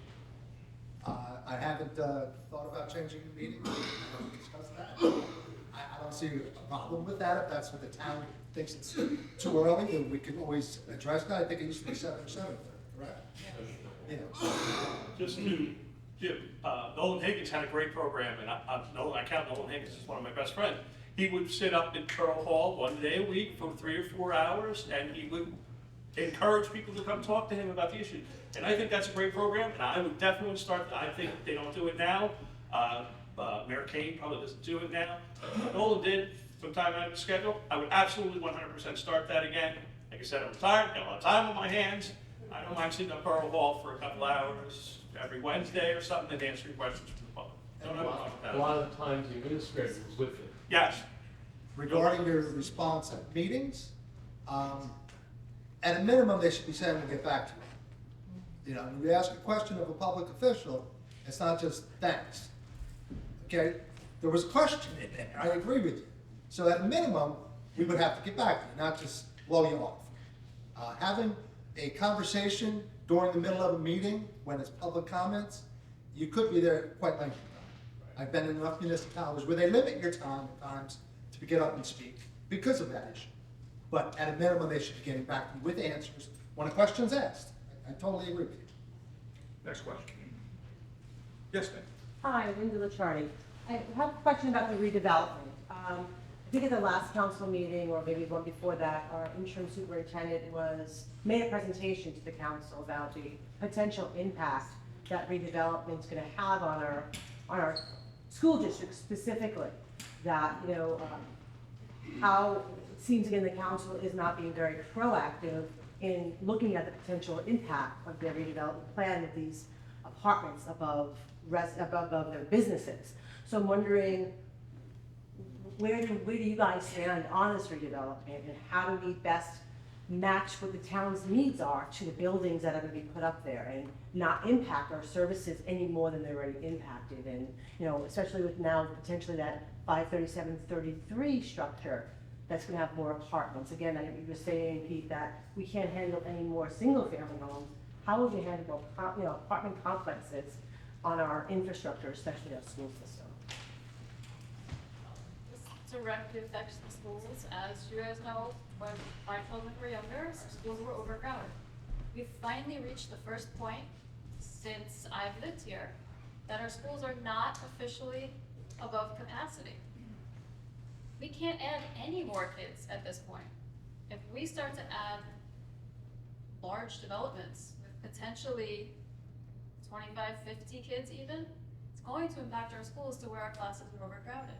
Speaker 3: I haven't thought about changing the meeting, we haven't discussed that. I don't see a problem with that, if that's what the town thinks it's too early, then we can always address that. I think it used to be 7:30, correct? Yeah.
Speaker 4: Just to give, Nolan Higgins had a great program, and I count Nolan Higgins as one of my best friends. He would sit up in Borough Hall one day a week for 3 or 4 hours, and he would encourage people to come talk to him about the issue. And I think that's a great program, and I would definitely start, I think they don't do it now. Mayor Kane probably doesn't do it now. Nolan did sometime out of his schedule. I would absolutely 100% start that again. Like I said, I'm retired, got a lot of time on my hands. I don't mind sitting at Borough Hall for a couple hours every Wednesday or something and answering questions from the public. Don't have a problem with that.
Speaker 8: A lot of the times the administrator is with it.
Speaker 4: Yes.
Speaker 3: Regarding your response at meetings, at a minimum, they should be saying, we'll get back to you. You know, when you ask a question of a public official, it's not just thanks. Okay, there was a question in there, I agree with you. So at a minimum, we would have to get back to you, not just blow you off. Having a conversation during the middle of a meeting, when it's public comments, you could be there quite lengthy. I've been in enough municipalities where they limit your time at times to get up and speak because of that issue. But at a minimum, they should be getting back to you with answers when a question's asked. I totally agree with you.
Speaker 1: Next question. Yes, ma'am.
Speaker 15: Hi, Linda Lichardi. I have a question about the redevelopment. I think at the last council meeting, or maybe one before that, our interim superintendent made a presentation to the council about the potential impact that redevelopment is going to have on our school districts specifically. That, you know, how it seems again the council is not being very proactive in looking at the potential impact of their redevelopment plan of these apartments above their businesses. So I'm wondering, where do you guys stand on this redevelopment, and how do we best match what the town's needs are to the buildings that are going to be put up there, and not impact our services any more than they're already impacted? And, you know, especially with now potentially that 537-33 structure that's going to have more apartments. Again, I think you were saying, Pete, that we can't handle any more single-family homes. How would we handle, you know, apartment complexes on our infrastructure, especially our school system?
Speaker 10: This directly affects the schools. As you guys know, when my children were younger, schools were overcrowded. We finally reached the first point since I've lived here that our schools are not officially above capacity. We can't add any more kids at this point. If we start to add large developments with potentially 25, 50 kids even, it's going to impact our schools to where our classes are overcrowded.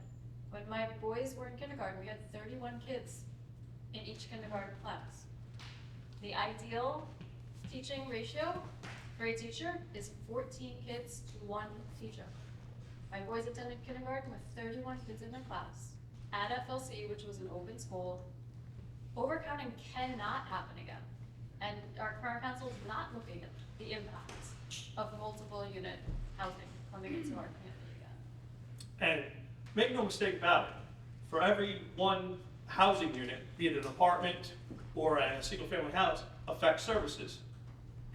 Speaker 10: When my boys were in kindergarten, we had 31 kids in each kindergarten class. The ideal teaching ratio for a teacher is 14 kids to 1 teacher. My boys attended kindergarten with 31 kids in their class. At FLC, which was an open school, overcrowding cannot happen again. And our current council is not looking at the impacts of multiple unit housing coming into our community again.
Speaker 4: And make no mistake about it, for every one housing unit, be it an apartment or a single-family house, affects services.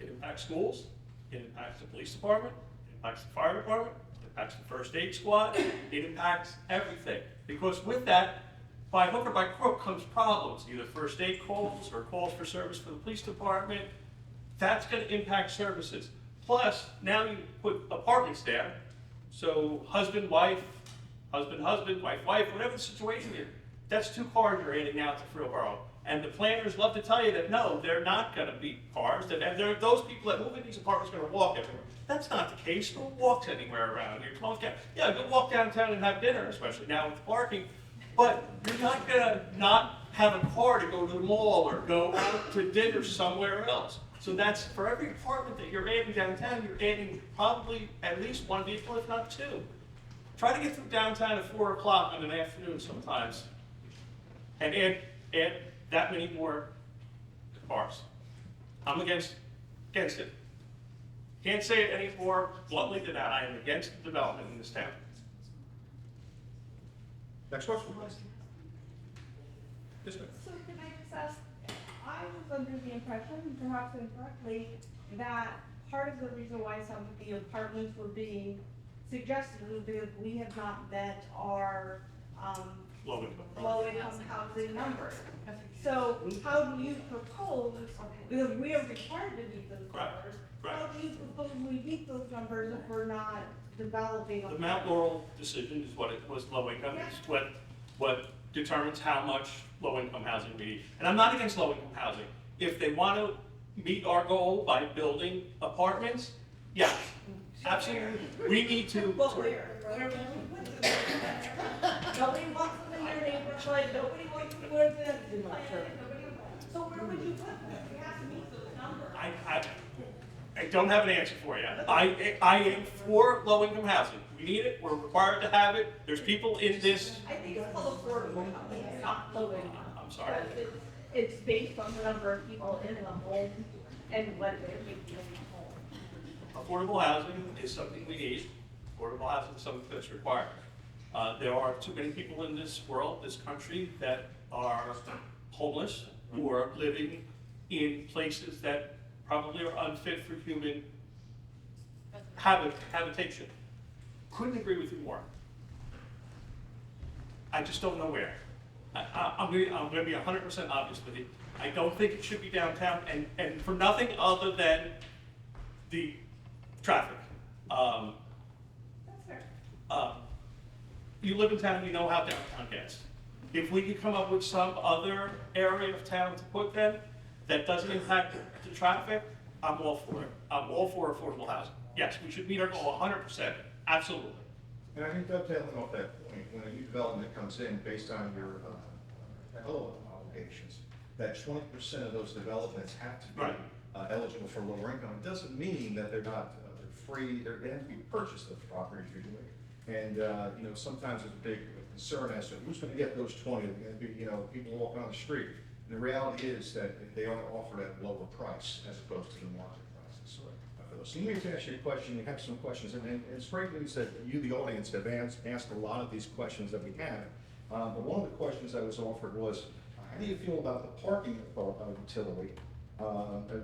Speaker 4: It impacts schools, it impacts the police department, it impacts the fire department, it impacts the first aid squad, it impacts everything. Because with that, by hook or by crook comes problems, either first aid calls or calls for service for the police department. That's going to impact services. Plus, now you put apartments there, so husband, wife, husband, wife, whatever the situation is, that's 2 cars you're adding now to Freehold Borough. And the planners love to tell you that no, they're not going to be cars, that and those people that move in these apartments are going to walk everywhere. That's not the case. No one walks anywhere around here. Yeah, go walk downtown and have dinner, especially now with parking. But you're not going to not have a car to go to the mall or go out to dinner somewhere else. So that's, for every apartment that you're adding downtown, you're adding probably at least 1 vehicle, if not 2. Try to get through downtown at 4 o'clock in the afternoon sometimes, and add that many more cars. I'm against it. Can't say it any more bluntly than that. I am against the development in this town.
Speaker 1: Next question. Yes, ma'am.
Speaker 9: So can I just ask, I was under the impression, perhaps incorrectly, that part of the reason why some of the apartments were being suggested was because we have not met our low-income housing numbers. So how do you propose, because we are required to meet those numbers, how do you propose we meet those numbers if we're not developing?
Speaker 4: The Mount Laurel decision is what it was, low income. It's what determines how much low income housing we need. And I'm not against low income housing. If they want to meet our goal by building apartments, yeah, absolutely. We need to.
Speaker 9: Well, where would you put them? Nobody wants them in their neighborhood, nobody wants to put them in my so where would you put them? We have to meet those numbers.
Speaker 4: I don't have an answer for you. I am for low-income housing. We need it, we're required to have it. There's people in this,
Speaker 9: I think it's called affordable housing, it's not low income.
Speaker 4: I'm sorry.
Speaker 9: It's based on the number of people in the home and what they're making in the home.
Speaker 4: Affordable housing is something we need. Affordable housing is something that's required. There are too many people in this world, this country, that are homeless, who are living in places that probably are unfit for human habitation. Couldn't agree with you more. I just don't know where. I'm gonna be 100% honest with you. I don't think it should be downtown, and for nothing other than the traffic.
Speaker 9: That's fair.
Speaker 4: You live in town, you know how downtown gets. If we could come up with some other area of town to put them that doesn't impact the traffic, I'm all for it. I'm all for affordable housing. Yes, we should meet our goal 100%, absolutely.
Speaker 1: And I think dovetailing off that point, when a new development comes in based on your LO obligations, that 20% of those developments have to be
Speaker 4: Right.
Speaker 1: Eligible for lower income. It doesn't mean that they're not free, they have to be purchased, those properties usually. And, you know, sometimes there's a big concern as to who's gonna get those 20, they're gonna be, you know, people walking on the street. And the reality is that they are offered at a lower price as opposed to the market prices. So let me ask you a question, you have some questions, and it's great news that you, the audience, have asked a lot of these questions that we have. But one of the questions that was offered was, how do you feel about the parking utility?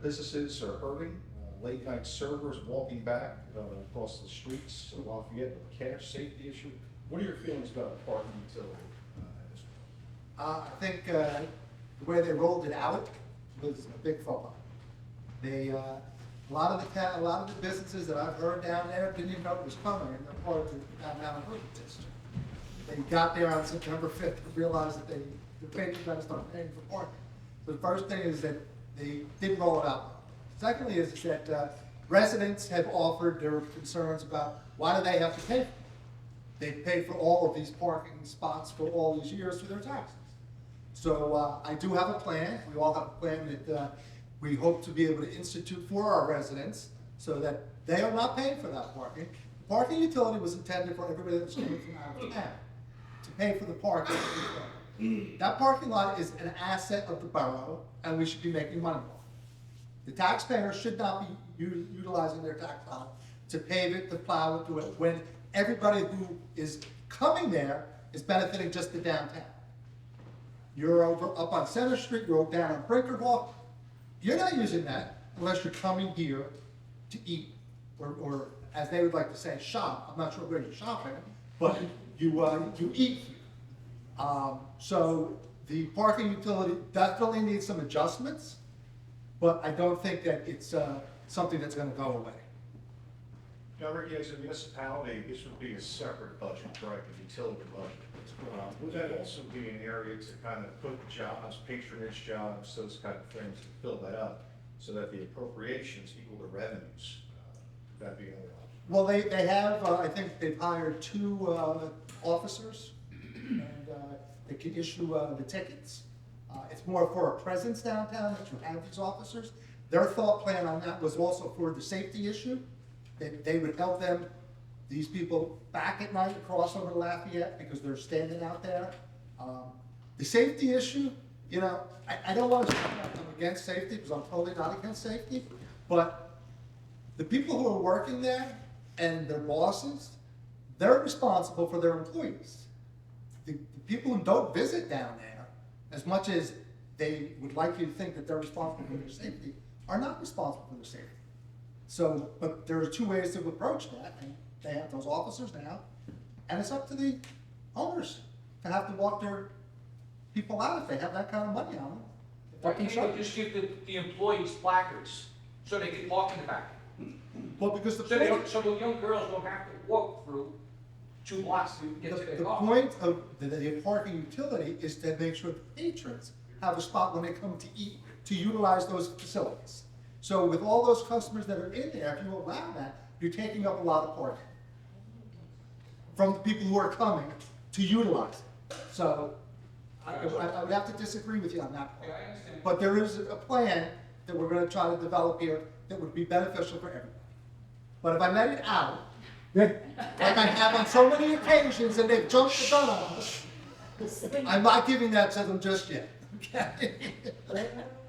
Speaker 1: Businesses are hurting, late night servers walking back across the streets of Lafayette, with cash safety issue. What are your feelings about the parking utility at this point?
Speaker 3: I think the way they rolled it out was a big faux pas. They, a lot of the businesses that I've heard down there didn't even know it was coming, and they're part of the downtown improvement district. They got there on September 5th and realized that the patrons got to start paying for parking. So the first thing is that they didn't roll it out. Secondly is that residents have offered their concerns about why do they have to pay? They pay for all of these parking spots for all these years through their taxes. So I do have a plan. We all have a plan that we hope to be able to institute for our residents so that they are not paying for that parking. The parking utility was intended for everybody that was coming from out of town to pay for the parking. That parking lot is an asset of the borough, and we should be making money off it. The taxpayer should not be utilizing their tax dollar to pave it, to plow it, do it, when everybody who is coming there is benefiting just the downtown. You're up on Center Street, you're down on Brinkerhoff. You're not using that unless you're coming here to eat, or as they would like to say, shop. I'm not sure where you're shopping, but you eat here. So the parking utility definitely needs some adjustments, but I don't think that it's something that's going to go away.
Speaker 1: Now, Ricky, as a municipality, this would be a separate budget, correct, a utility budget. Would that also be an area to kind of put jobs, patronage jobs, those kind of things, to fill that up, so that the appropriations equal the revenues? Would that be another option?
Speaker 3: Well, they have, I think they've hired 2 officers, and they can issue the tickets. It's more for a presence downtown that you have these officers. Their thought plan on that was also for the safety issue, that they would help them, these people, back at night across over Lafayette because they're standing out there. The safety issue, you know, I don't want to say I'm against safety because I'm totally not against safety, but the people who are working there and their bosses, they're responsible for their employees. The people who don't visit down there, as much as they would like you to think that they're responsible for their safety, are not responsible for their safety. So, but there are 2 ways to approach that, and they have those officers now, and it's up to the owners to have to walk their people out if they have that kind of money on them.
Speaker 12: Why can't you just give the employees placards so they can walk in the back?
Speaker 3: Well, because the
Speaker 12: So the young girls don't have to walk through 2 blocks to get to their
Speaker 3: the
Speaker 12: car.
Speaker 3: point of the parking utility is to make sure the patrons have a spot when they come to eat to utilize those facilities. So with all those customers that are in there, if you allow that, you're taking up a lot of parking from the people who are coming to utilize it. So I would have to disagree with you on that point. But there is a plan that we're gonna try to develop here that would be beneficial for everyone. But if I let it out, like I have on so many occasions and they've jumped the gun on us, I'm not giving that to them just yet. Okay?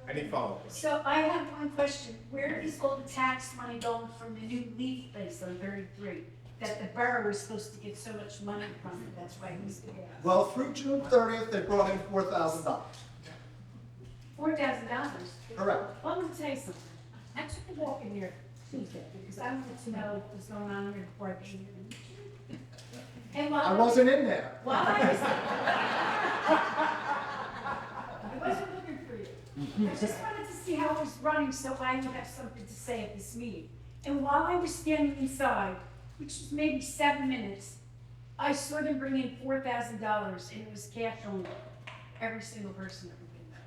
Speaker 1: Any follow-ups?
Speaker 2: So I have one question. Where is all the tax money going from the new leaf place on 33? That the borough was supposed to get so much money from it, that's why he's there.
Speaker 3: Well, through June 30th, they brought in $4,000.
Speaker 2: $4,000?
Speaker 3: Correct.
Speaker 2: Well, I'm gonna tell you something. I took a walk in there Tuesday, because I wanted to know what was going on here before I came here. And while
Speaker 3: I wasn't in there.
Speaker 2: While I wasn't looking for you. I just wanted to see how it was running, so I would have something to say at this meeting. And while I was standing inside, which was maybe 7 minutes, I saw them bring in $4,000, and it was cash only. Every single person that was in there.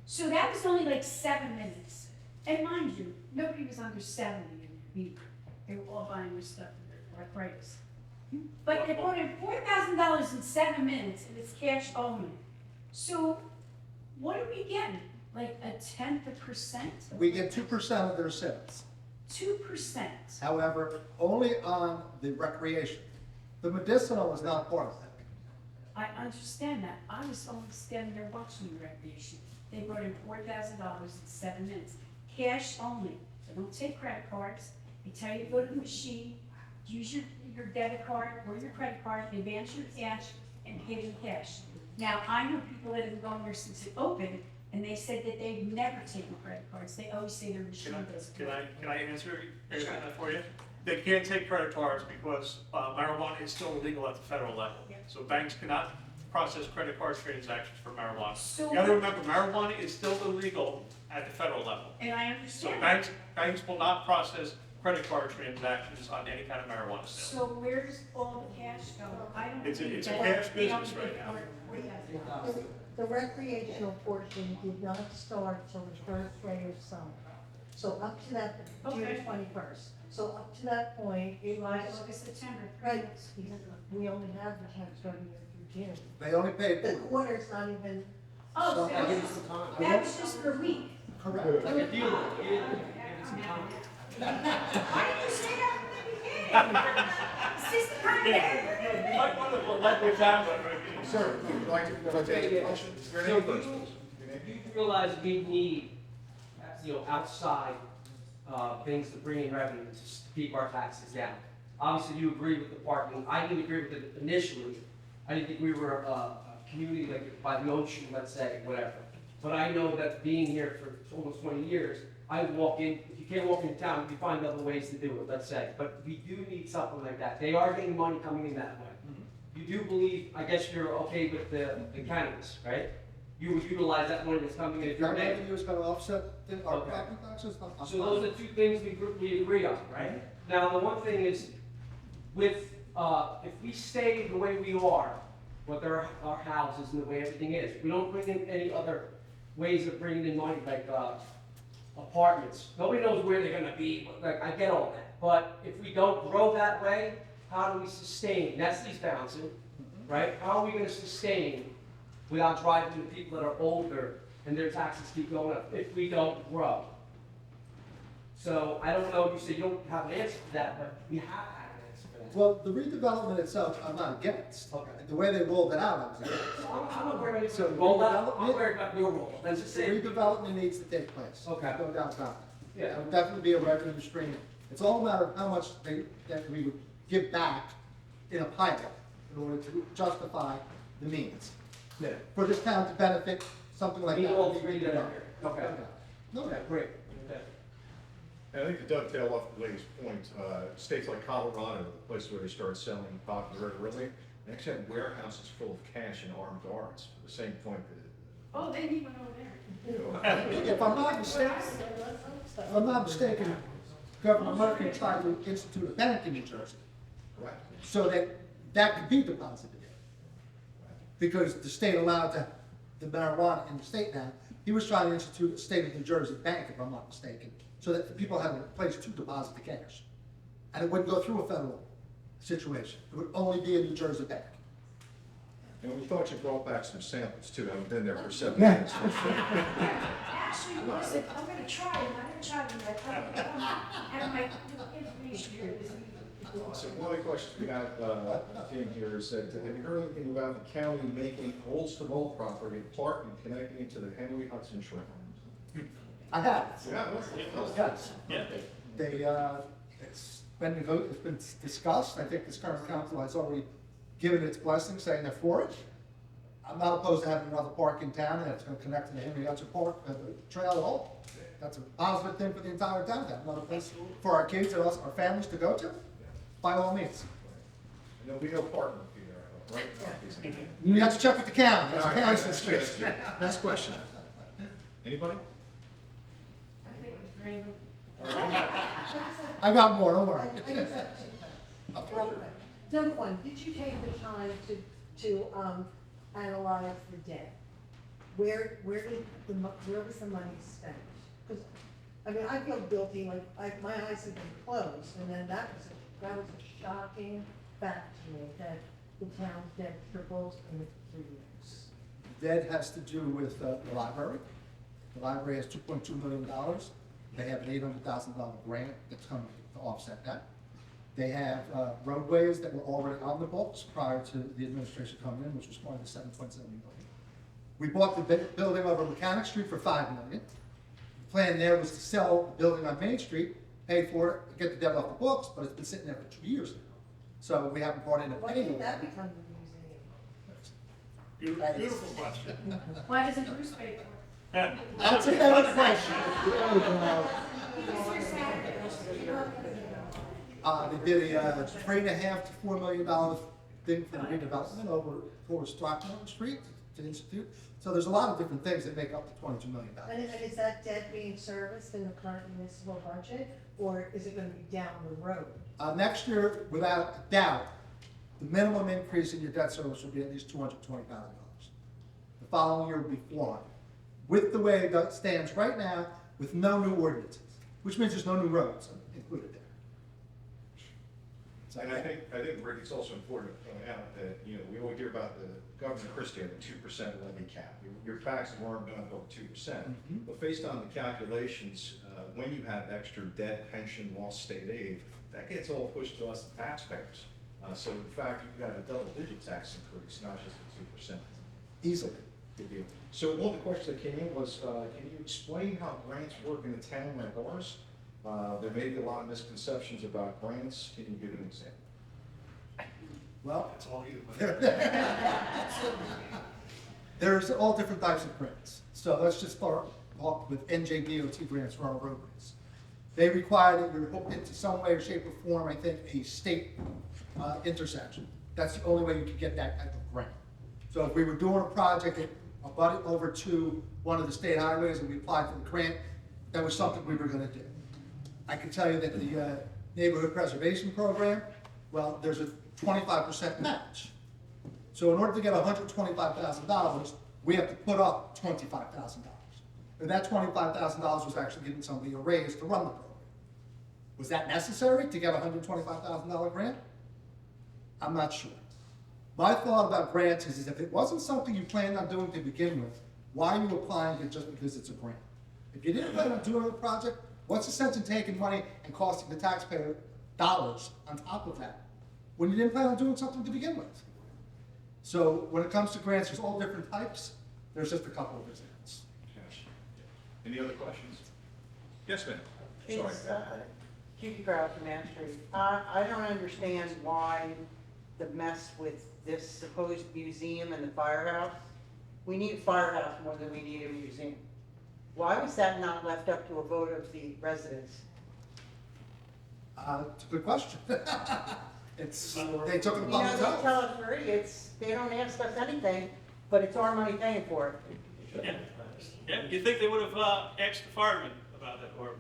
Speaker 2: So that was only like 7 minutes. And mind you, nobody was under 70 in there either. They were all buying their stuff in their arthritis. But they brought in $4,000 in 7 minutes, and it's cash only. So what are we getting? Like a 10%?
Speaker 3: We get 2% of their sales.
Speaker 2: 2%.
Speaker 3: However, only on the recreation. The medicinal is not part of that.
Speaker 2: I understand that. I was only standing there watching the recreation. They brought in $4,000 in 7 minutes. Cash only. They don't take credit cards. They tell you to go to the machine, use your debit card or your credit card, advance your cash, and pay them cash. Now, I know people that have been going there since it opened, and they said that they've never taken credit cards. They always say their machine does.
Speaker 4: Can I answer that for you? They can't take credit cards because marijuana is still illegal at the federal level. So banks cannot process credit card transactions for marijuana.
Speaker 2: So-
Speaker 4: You gotta remember, marijuana is still illegal at the federal level.
Speaker 2: And I
Speaker 4: So
Speaker 2: understand.
Speaker 4: banks will not process credit card transactions on any kind of marijuana sale.
Speaker 2: So where's all the cash going? I don't
Speaker 4: It's a
Speaker 2: think
Speaker 4: cash
Speaker 2: that they
Speaker 4: business
Speaker 2: don't
Speaker 4: right
Speaker 2: get
Speaker 4: now.
Speaker 2: $4,000.
Speaker 13: The recreational portion did not start till the first ray of summer. So up to that, June
Speaker 2: Okay.
Speaker 13: 21st. So up to that point, it
Speaker 2: July,
Speaker 13: was,
Speaker 2: August, September.
Speaker 13: right, we only have the tax revenue through June.
Speaker 3: They only paid
Speaker 13: The
Speaker 3: for it.
Speaker 13: quarter's not even,
Speaker 2: Oh, so
Speaker 3: I'll give you
Speaker 2: that
Speaker 3: some time.
Speaker 2: that was just for a week.
Speaker 3: Correct.
Speaker 11: Like a deal, you didn't give it some time.
Speaker 2: Why didn't you say that from the beginning? Is this the kind of
Speaker 4: You might want to let me down,
Speaker 1: Sir, would you like to ask a question? Is there
Speaker 11: So
Speaker 1: any first, please? Your name?
Speaker 11: you realize we need, outside, things to bring in revenue to keep our taxes down. Obviously, you agree with the parking. I didn't agree with it initially. I didn't think we were a community like by the ocean, let's say, whatever. But I know that being here for almost 20 years, I walk in, if you can't walk into town, you find other ways to do it, let's say. But we do need something like that. They are getting money coming in that way. You do believe, I guess you're okay with the cannabis, right? You would utilize that money that's coming in if you're
Speaker 3: That
Speaker 11: mayor.
Speaker 3: revenue is gonna offset our
Speaker 11: Okay.
Speaker 3: property taxes? I'm
Speaker 11: So
Speaker 3: fine.
Speaker 11: those are two things we agree on, right? Now, the one thing is, with, if we stay the way we are, with our houses and the way everything is, we don't bring in any other ways of bringing in money, like, apartments. Nobody knows where they're gonna be, like, I get all that. But if we don't grow that way, how do we sustain? Nestle's bouncing, right? How are we gonna sustain without driving the people that are older and their taxes keep going up if we don't grow? So I don't know, you said you don't have an answer for that, but we have had an answer for that.
Speaker 3: Well, the redevelopment itself, I'm not against.
Speaker 11: Okay.
Speaker 3: The way they rolled it out, I was against.
Speaker 11: I'm not worried about
Speaker 3: So
Speaker 11: it. Roll out,
Speaker 3: redevelopment-
Speaker 11: I'm worried about your role. Let's just
Speaker 3: The
Speaker 11: say,
Speaker 3: redevelopment needs to take place.
Speaker 11: Okay.
Speaker 3: No doubt about it.
Speaker 11: Yeah.
Speaker 3: It would definitely be a revenue stream. It's all a matter of how much that we would give back in a pilot in order to justify the means.
Speaker 11: yeah.
Speaker 3: For this town to benefit, something like
Speaker 11: We
Speaker 3: that.
Speaker 11: all agree that here. Okay.
Speaker 3: No doubt.
Speaker 11: Great. Okay.
Speaker 1: And I think to dovetail off the lady's point, states like Colorado, the place where they started selling pot very early, they actually have warehouses full of cash and armed guards, for the same point that.
Speaker 2: Oh, they need one over there.
Speaker 3: If I'm not mistaken, Governor Murphy tried to institute a bank in New Jersey,
Speaker 1: Correct.
Speaker 3: so that could be deposited in. Because the state allowed the marijuana in the state now, He was trying to institute a state of New Jersey bank, if I'm not mistaken, so that people had a place to deposit the cash. And it wouldn't go through a federal situation. It would only be a New Jersey bank.
Speaker 1: And we thought you brought back some samples too, I haven't been there for 7 years.
Speaker 2: Actually, listen, I'm gonna try them, I didn't try them yet. I have my information here.
Speaker 1: So one of the questions we got, came here is that, have you heard anything about the county making Olds to Bowl property a park and connecting it to the Henry Hudson Shrimp?
Speaker 3: I have.
Speaker 1: Yeah.
Speaker 3: Yes.
Speaker 4: Yeah.
Speaker 3: They, it's been discussed. I think this current council has already given its blessing, saying they're for it. I'm not opposed to having another park in town, and it's gonna connect to the Henry Hudson Park, trail at all. That's a positive thing for the entire downtown, another place for our kids and us, our families to go to, by all means.
Speaker 1: And there'll be no parking fee there, right?
Speaker 3: You have to check with the county, that's the county's discretion.
Speaker 1: Next question. Anybody?
Speaker 3: I got more, don't worry.
Speaker 16: Number one, did you take the time to analyze the debt? Where was the money spent? Because, I mean, I feel guilty, like, my eyes have been closed, and then that was a shocking fact to me, that the town's debt tripled in 3 years.
Speaker 3: Debt has to do with the library. The library has $2.2 million. They have an $800,000 grant that's coming to offset that. They have roadways that were already on the books prior to the administration coming in, which was part of the $7.7 million. We bought the building over Mechanic Street for $5 million. The plan there was to sell the building on Main Street, pay for it, get the debt off the books, but it's been sitting there for 2 years now. So we haven't brought in a
Speaker 16: Why
Speaker 3: penny.
Speaker 16: didn't that become the museum?
Speaker 4: Beautiful question.
Speaker 2: Why doesn't Bruce pay for it?
Speaker 3: That's a better question. They did a $3.5 to $4 million thing for the redevelopment over towards Throckmorton Street to institute. So there's a lot of different things that make up the $22 million.
Speaker 16: And is that debt being serviced in the current municipal budget, or is it gonna be down the road?
Speaker 3: Next year, without a doubt, the minimum increase in your debt service will be at least $220,000. The following year will be $400,000. With the way it stands right now, with no new ordinances, which means there's no new roads included there.
Speaker 1: And I think, Rick, it's also important to point out that, you know, we always hear about the Governor Christie having 2% levy cap. Your taxes weren't going to go 2%. But based on the calculations, when you have extra debt, pension, lost state aid, that gets all pushed to us, the taxpayers. So in fact, you've got a double-digit tax increase, not just a 2%.
Speaker 3: Easily.
Speaker 1: Good deal. So one of the questions that came in was, can you explain how grants work in a town like ours? There may be a lot of misconceptions about grants. Can you give an example?
Speaker 3: Well,
Speaker 4: That's all you.
Speaker 3: there's all different types of grants. So let's just start off with NJDOT grants for our roadways. They require that you're hooked into some way or shape or form, I think, a state intersection. That's the only way you can get that type of grant. So if we were doing a project that abutted over to one of the state highways and we applied for the grant, that was something we were gonna do. I can tell you that the neighborhood preservation program, well, there's a 25% match. So in order to get $125,000, we have to put up $25,000. And that $25,000 was actually giving somebody a raise to run the program. Was that necessary to get a $125,000 grant? I'm not sure. My thought about grants is if it wasn't something you planned on doing to begin with, why are you applying it just because it's a grant? If you didn't plan on doing a project, what's the sense in taking money and costing the taxpayer dollars on top of that when you didn't plan on doing something to begin with? So when it comes to grants, there's all different types. There's just a couple of examples.
Speaker 1: Yes. Any other questions? Yes, ma'am.
Speaker 13: It's,
Speaker 1: Sorry.
Speaker 13: Judy Grout from Main Street. I don't understand why the mess with this supposed museum and the firehouse. We need a firehouse more than we need a museum. Why was that not left up to a vote of the residents?
Speaker 3: It's a good question. They took it
Speaker 13: You
Speaker 3: upon
Speaker 13: know, they
Speaker 3: themselves.
Speaker 13: tell us free, they don't ask us anything, but it's our money paying for it.
Speaker 4: Yeah, you think they would have asked the firemen about it, or?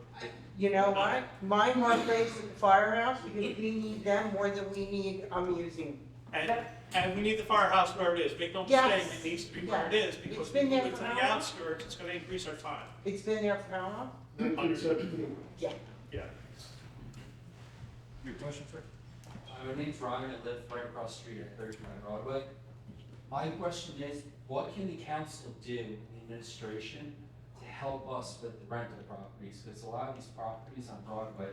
Speaker 13: You know what? Mine was raised at the firehouse because we need them more than we need a museum.
Speaker 4: And we need the firehouse where it is. Make no
Speaker 13: Yes.
Speaker 4: mistake, it needs to be where it is, because
Speaker 13: It's
Speaker 4: if
Speaker 13: been
Speaker 4: we
Speaker 13: there
Speaker 4: move it to
Speaker 13: for
Speaker 4: the
Speaker 13: how long?
Speaker 4: outskirts, it's gonna increase our time.
Speaker 13: It's been there for how long?
Speaker 7: 1917.
Speaker 13: Yeah.
Speaker 4: Yeah.
Speaker 1: Your question, sir?
Speaker 17: My name's Ryan, I live right across the street at 39 Broadway. My question is, what can the council do in the administration to help us with the rental properties? Because a lot of these properties on Broadway,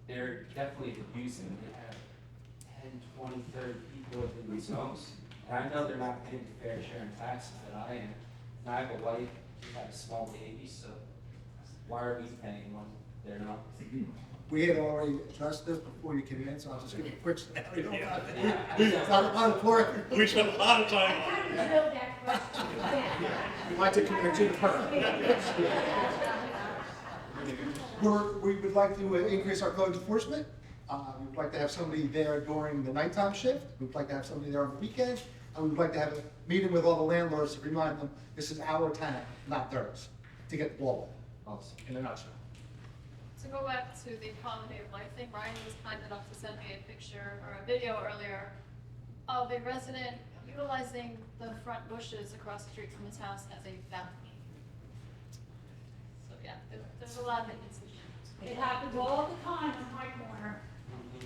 Speaker 17: they're definitely abusing. They have 10, 20, 30 people living in these homes. And I know they're not paying the fair share in taxes that I am. And I have a wife, we have a small baby, so why are we paying when they're not?
Speaker 3: We had already addressed this before you came in, so I'll just give you a quick scenario.
Speaker 4: Yeah.
Speaker 3: It's on the floor.
Speaker 4: We spent a lot of time on it.
Speaker 2: I know that question.
Speaker 3: You might take commitment to the permit. We would like to increase our code enforcement. We would like to have somebody there during the nighttime shift. We would like to have somebody there on the weekend. And we would like to have a meeting with all the landlords to remind them, this is our tenant, not theirs, to get the ball
Speaker 17: Awesome.
Speaker 3: in a nutshell.
Speaker 10: To go back to the quality of life thing, Ryan was kind enough to send me a picture or a video earlier of a resident utilizing the front bushes across the street from his house as a balcony. So yeah, there's a lot that needs to be.
Speaker 2: It happens all the time in my corner.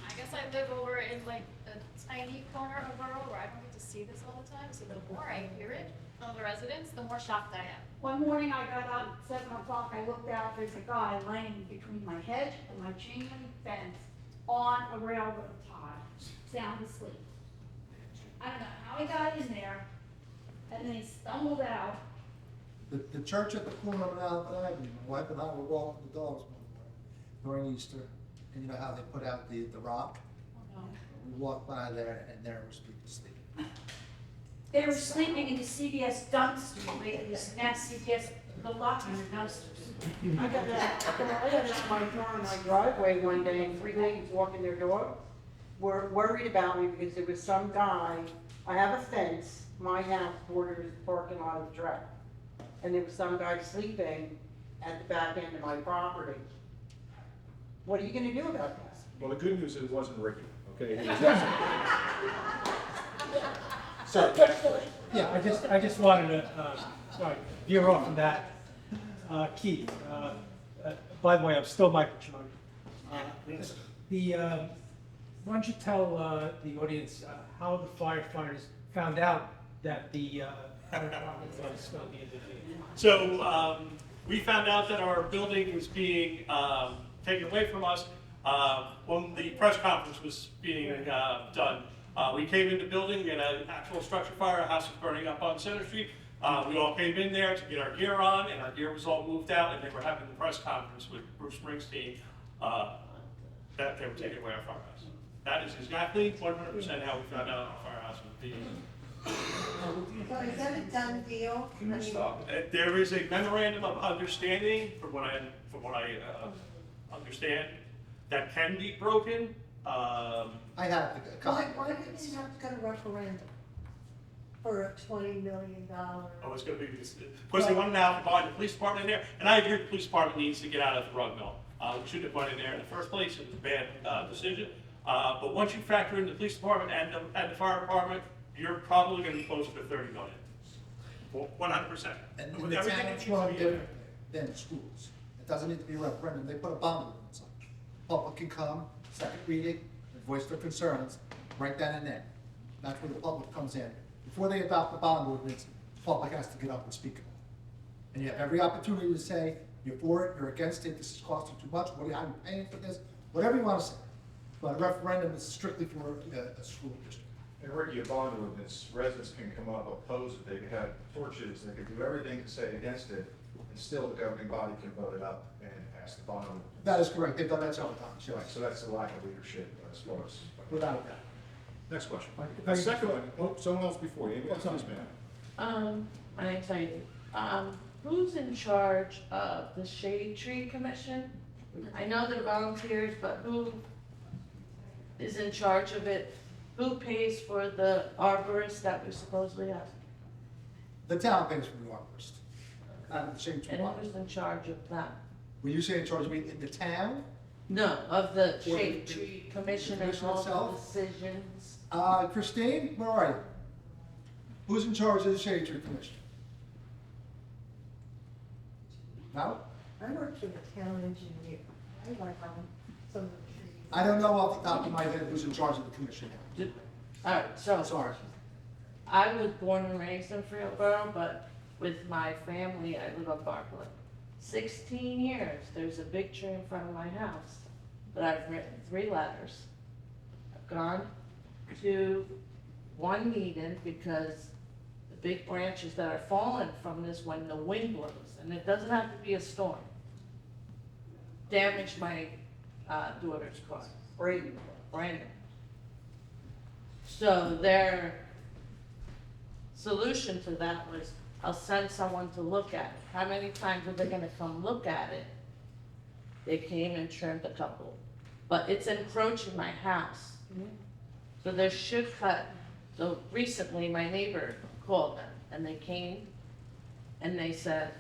Speaker 10: I guess I live over in like a tiny corner of Borough where I don't get to see this all the time, so the more I hear it from the residents, the more shocked I am.
Speaker 2: One morning I got up at 7 o'clock, I looked out, there's a guy laying between my hedge and my chain link fence on a railroad tie, sound asleep. I don't know how he got in there, and then he stumbled out.
Speaker 3: The church at the corner of Alpha Avenue, my wife and I were walking the dogs one morning during Easter, and you know how they put out the rock? We walked by there, and there was people sleeping.
Speaker 2: They were sleeping in the CVS dumpster, making this mess, CVS, the lock in the dumpsters.
Speaker 13: I got this my car in my driveway one day, and 3 ladies walking their dog were worried about me because there was some guy, I have a fence, my house borders the parking lot of the track. And there was some guy sleeping at the back end of my property. What are you gonna do about that?
Speaker 1: Well, the good news is it wasn't Ricky, okay? It was Sorry, next question.
Speaker 5: Yeah, I just wanted to, veer off from that. Keith, by the way, I'm still Michael Chimone. Why don't you tell the audience how the firefighters found out that the fire department was going to be intervening?
Speaker 4: So we found out that our building was being taken away from us when the press conference was being done. We came in the building, we had an actual structure fire, a house was burning up on Center Street. We all came in there to get our gear on, and our gear was all moved out, and they were having the press conference with Bruce Springsteen that they were taking away our firehouse. That is exactly 100% how we found out our firehouse was being.
Speaker 16: So is that a done deal? I mean,
Speaker 4: There is a memorandum of understanding, from what I understand, that can be broken.
Speaker 3: I have the
Speaker 16: Why
Speaker 3: copy.
Speaker 16: didn't you have to go to referendum for a $20 million?
Speaker 4: Oh, it's gonna be, because they wanted to have to buy the police department in there, and I agree the police department needs to get out of the rug mill. We shouldn't have went in there in the first place, it was a bad decision. But once you factor in the police department and the fire department, you're probably gonna be closer to 30 million. 100%.
Speaker 3: And
Speaker 4: With
Speaker 3: the
Speaker 4: everything
Speaker 3: town
Speaker 4: that
Speaker 3: is
Speaker 4: needs to
Speaker 3: run
Speaker 4: be in there.
Speaker 3: differently than schools. It doesn't need to be a referendum, they put a bond ordinance on. Public can come, second reading, and voice their concerns, right then and there. That's where the public comes in. Before they adopt the bond ordinance, the public has to get up and speak about it. And you have every opportunity to say, you're for it, you're against it, this is costing too much, how are you paying for this, whatever you want to say. But a referendum is strictly for a school district.
Speaker 1: And Ricky, a bond ordinance, residents can come up, oppose it, they can have torches, they can do everything to say against it, and still the governing body can vote it up and pass the bond ordinance.
Speaker 3: That is correct, they've done that several times,
Speaker 1: Right,
Speaker 3: yes,
Speaker 1: so that's the lack of leadership as far as.
Speaker 3: without a doubt.
Speaker 1: Next question.
Speaker 5: I-
Speaker 1: Second one, oh, someone else before you, yes, ma'am.
Speaker 18: My name's Heidi. Who's in charge of the Shade Tree Commission? I know they're volunteers, but who is in charge of it? Who pays for the arborist that we supposedly have?
Speaker 3: The town pays for the arborist. Out of the same two
Speaker 18: And
Speaker 3: bonds.
Speaker 18: who's in charge of that?
Speaker 3: When you say in charge, you mean in the town?
Speaker 18: No, of the
Speaker 3: For the-
Speaker 18: Shade Tree Commission and
Speaker 3: commission
Speaker 18: all the
Speaker 3: itself?
Speaker 18: decisions.
Speaker 3: Christine, where are you? Who's in charge of the Shade Tree Commission? No?
Speaker 16: I work for the town engineer. I work on some of the trees.
Speaker 3: I don't know off the top of my head who's in charge of the commission.
Speaker 18: Alright, so
Speaker 3: Sorry.
Speaker 18: I was born and raised in Freehold Borough, but with my family, I live on Barclay. 16 years, there's a big tree in front of my house, but I've written 3 letters. I've gone to one meeting because the big branches that are falling from this when the wind blows, and it doesn't have to be a storm, damaged my daughter's car, Brandon. So their solution to that was, I'll send someone to look at it. How many times are they gonna come look at it? They came and trimmed a couple, but it's encroaching my house. So they should cut. So recently, my neighbor called them, and they came, and they said,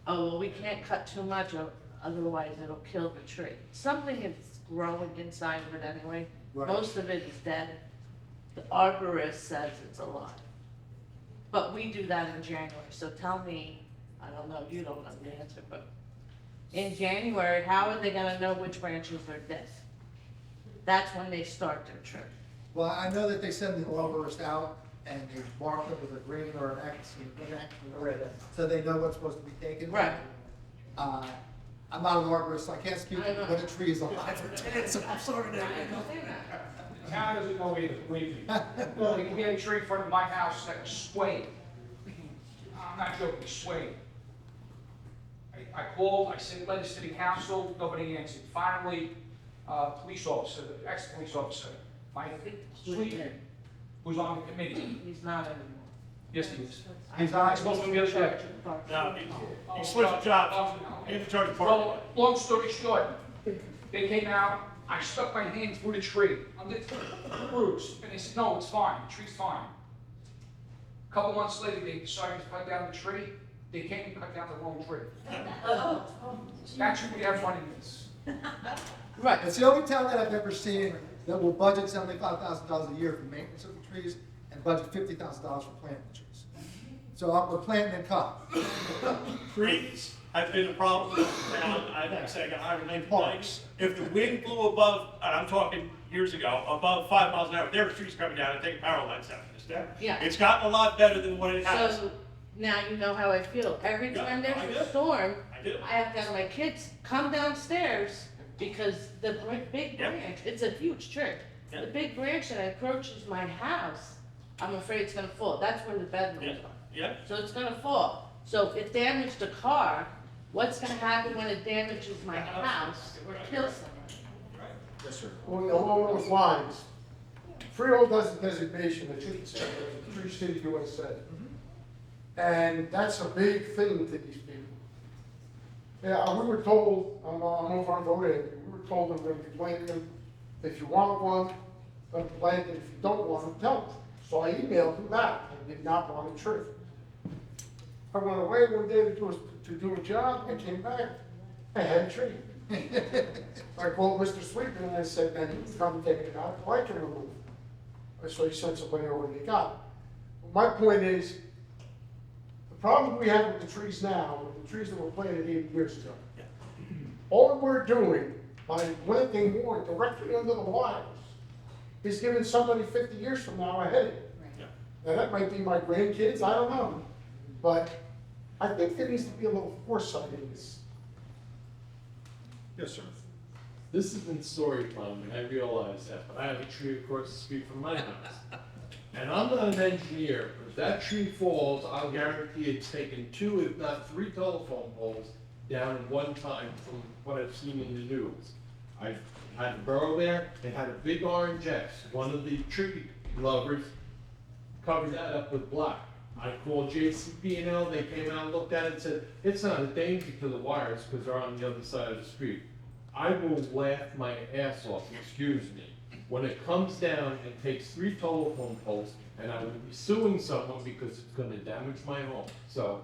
Speaker 18: oh, well, we can't cut too much, or otherwise it'll kill the tree. Something is growing inside of it anyway.
Speaker 3: Right.
Speaker 18: Most of it is dead. The arborist says it's alive. But we do that in January, so tell me, I don't know, you don't know the answer, but in January, how are they gonna know which branches are dead? That's when they start their trim.
Speaker 3: Well, I know that they send the arborist out and they mark them with a green or an X, so they know what's supposed to be taken.
Speaker 18: Right.
Speaker 3: I'm not an arborist, so I can't speak
Speaker 18: I know.
Speaker 3: when a tree is alive or dead, so I'm sorry to.
Speaker 12: The town doesn't know either, believe me. Well, you can get a tree in front of my house that was swaying. I'm not joking, swaying. I called, I sent letters to the council, nobody answered. Finally, police officer, the ex-police officer, Mike Sweeten, who's on the committee.
Speaker 18: He's not anymore.
Speaker 12: Yes, he is.
Speaker 3: He's
Speaker 12: I
Speaker 3: not.
Speaker 12: spoke to him the other day.
Speaker 4: No, he switched jobs. He's in charge of parking.
Speaker 12: Well, long story short, they came out, I stuck my hand through the tree, under the roots, and they said, no, it's fine, the tree's fine. A couple months later, they decided to cut down the tree, they came and cut down the wrong tree. That's what we have running this.
Speaker 3: Right, it's the only town that I've ever seen that will budget $75,000 a year for maintenance of the trees and budget $50,000 for planting the trees. So we're planting and cut.
Speaker 4: Trees have been a problem in this town. I say I got higher than parks. If the wind blew above, and I'm talking years ago, above 5 miles an hour, there were trees coming down and taking power lines down this town.
Speaker 18: Yeah.
Speaker 4: It's gotten a lot better than what it has.
Speaker 18: So now you know how I feel. Every time
Speaker 4: Yeah,
Speaker 18: there's
Speaker 4: I
Speaker 18: a
Speaker 4: do.
Speaker 18: storm,
Speaker 4: I do.
Speaker 18: I have to have my kids come downstairs because the big
Speaker 4: Yep.
Speaker 18: branch, it's a huge tree.
Speaker 4: Yep.
Speaker 18: The big branch that approaches my house, I'm afraid it's gonna fall. That's where the bedrooms are.
Speaker 4: Yeah.
Speaker 18: So it's gonna fall. So if it damaged the car, what's gonna happen when it damages my house or kills someone?
Speaker 1: Yes, sir.
Speaker 7: Well, along those lines, Freehold has a designation, the tree center, the Tree City USA. And that's a big thing to these people. Yeah, we were told, I'm over on Road End, we were told I'm gonna be planting them. If you want one, then plant it. If you don't want them, tell them. So I emailed them back, I did not want a tree. I went away one day to do a job, I came back, I had a tree. I called Mr. Sweeten and I said, then he's come take it out, I can remove it. So he sent somebody over and they got it. My point is, the problem we have with the trees now, are the trees that were planted 80 years ago. All we're doing by planting more directly under the wires is giving somebody 50 years from now a headache. Now that might be my grandkids, I don't know. But I think there needs to be a little foresight in this.
Speaker 1: Yes, sir.
Speaker 8: This is in story time, and I realize that, but I have a tree across the street from my house. And I'm not an engineer, but if that tree falls, I'll guarantee it's taken 2, if not 3 telephone poles down at one time from what I've seen in the news. I had a borough there, it had a big orange X. One of the tree lovers covered that up with black. I called JCP&L, they came out and looked at it and said, it's not a danger to the wires because they're on the other side of the street. I will laugh my ass off, excuse me, when it comes down and takes 3 telephone poles, and I will be suing someone because it's gonna damage my home. So,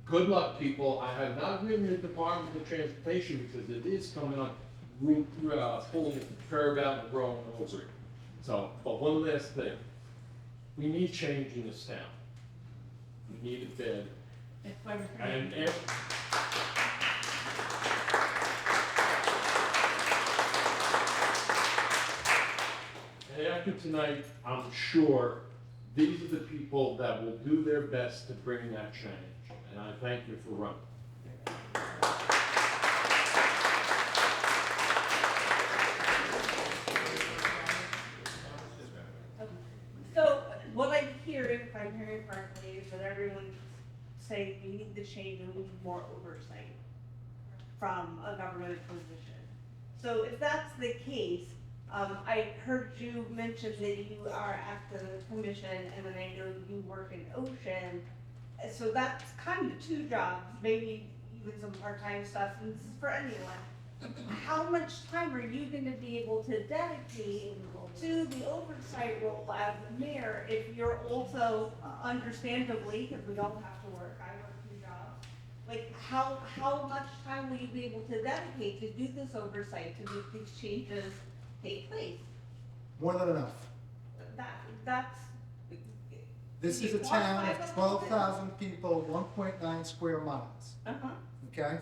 Speaker 8: good luck, people. I have not written the Department of Transportation because it is coming on, pulling the curb out and growing over it. So, but one last thing, we need change in this town. We need it bad.
Speaker 2: That's why we're
Speaker 8: And after tonight, I'm sure these are the people that will do their best to bring that change. And I thank you for running.
Speaker 9: So what I'm hearing, if I'm hearing correctly, is that everyone's saying we need the change and we need more oversight from a government position. So if that's the case, I heard you mention that you are at the commission and then I know you work in Ocean. So that's kind of two jobs, maybe even some part-time stuff, and this is for anyone. How much time are you gonna be able to dedicate to the oversight role as the mayor if you're also, understandably, because we all have to work, I work two jobs, like how much time will you be able to dedicate to do this oversight, to make these changes take place?
Speaker 3: More than enough.
Speaker 9: That's.
Speaker 3: This is a town of 12,000 people, 1.9 square miles.
Speaker 9: Uh-huh.
Speaker 3: Okay?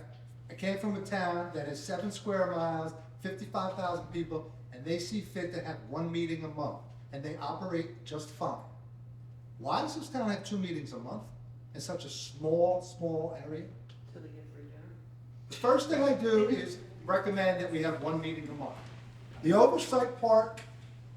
Speaker 3: I came from a town that is 7 square miles, 55,000 people, and they see fit to have 1 meeting a month, and they operate just fine. Why does this town have 2 meetings a month in such a small area?
Speaker 9: So they get free dinner?
Speaker 3: The first thing I do is recommend that we have 1 meeting a month. The oversight part,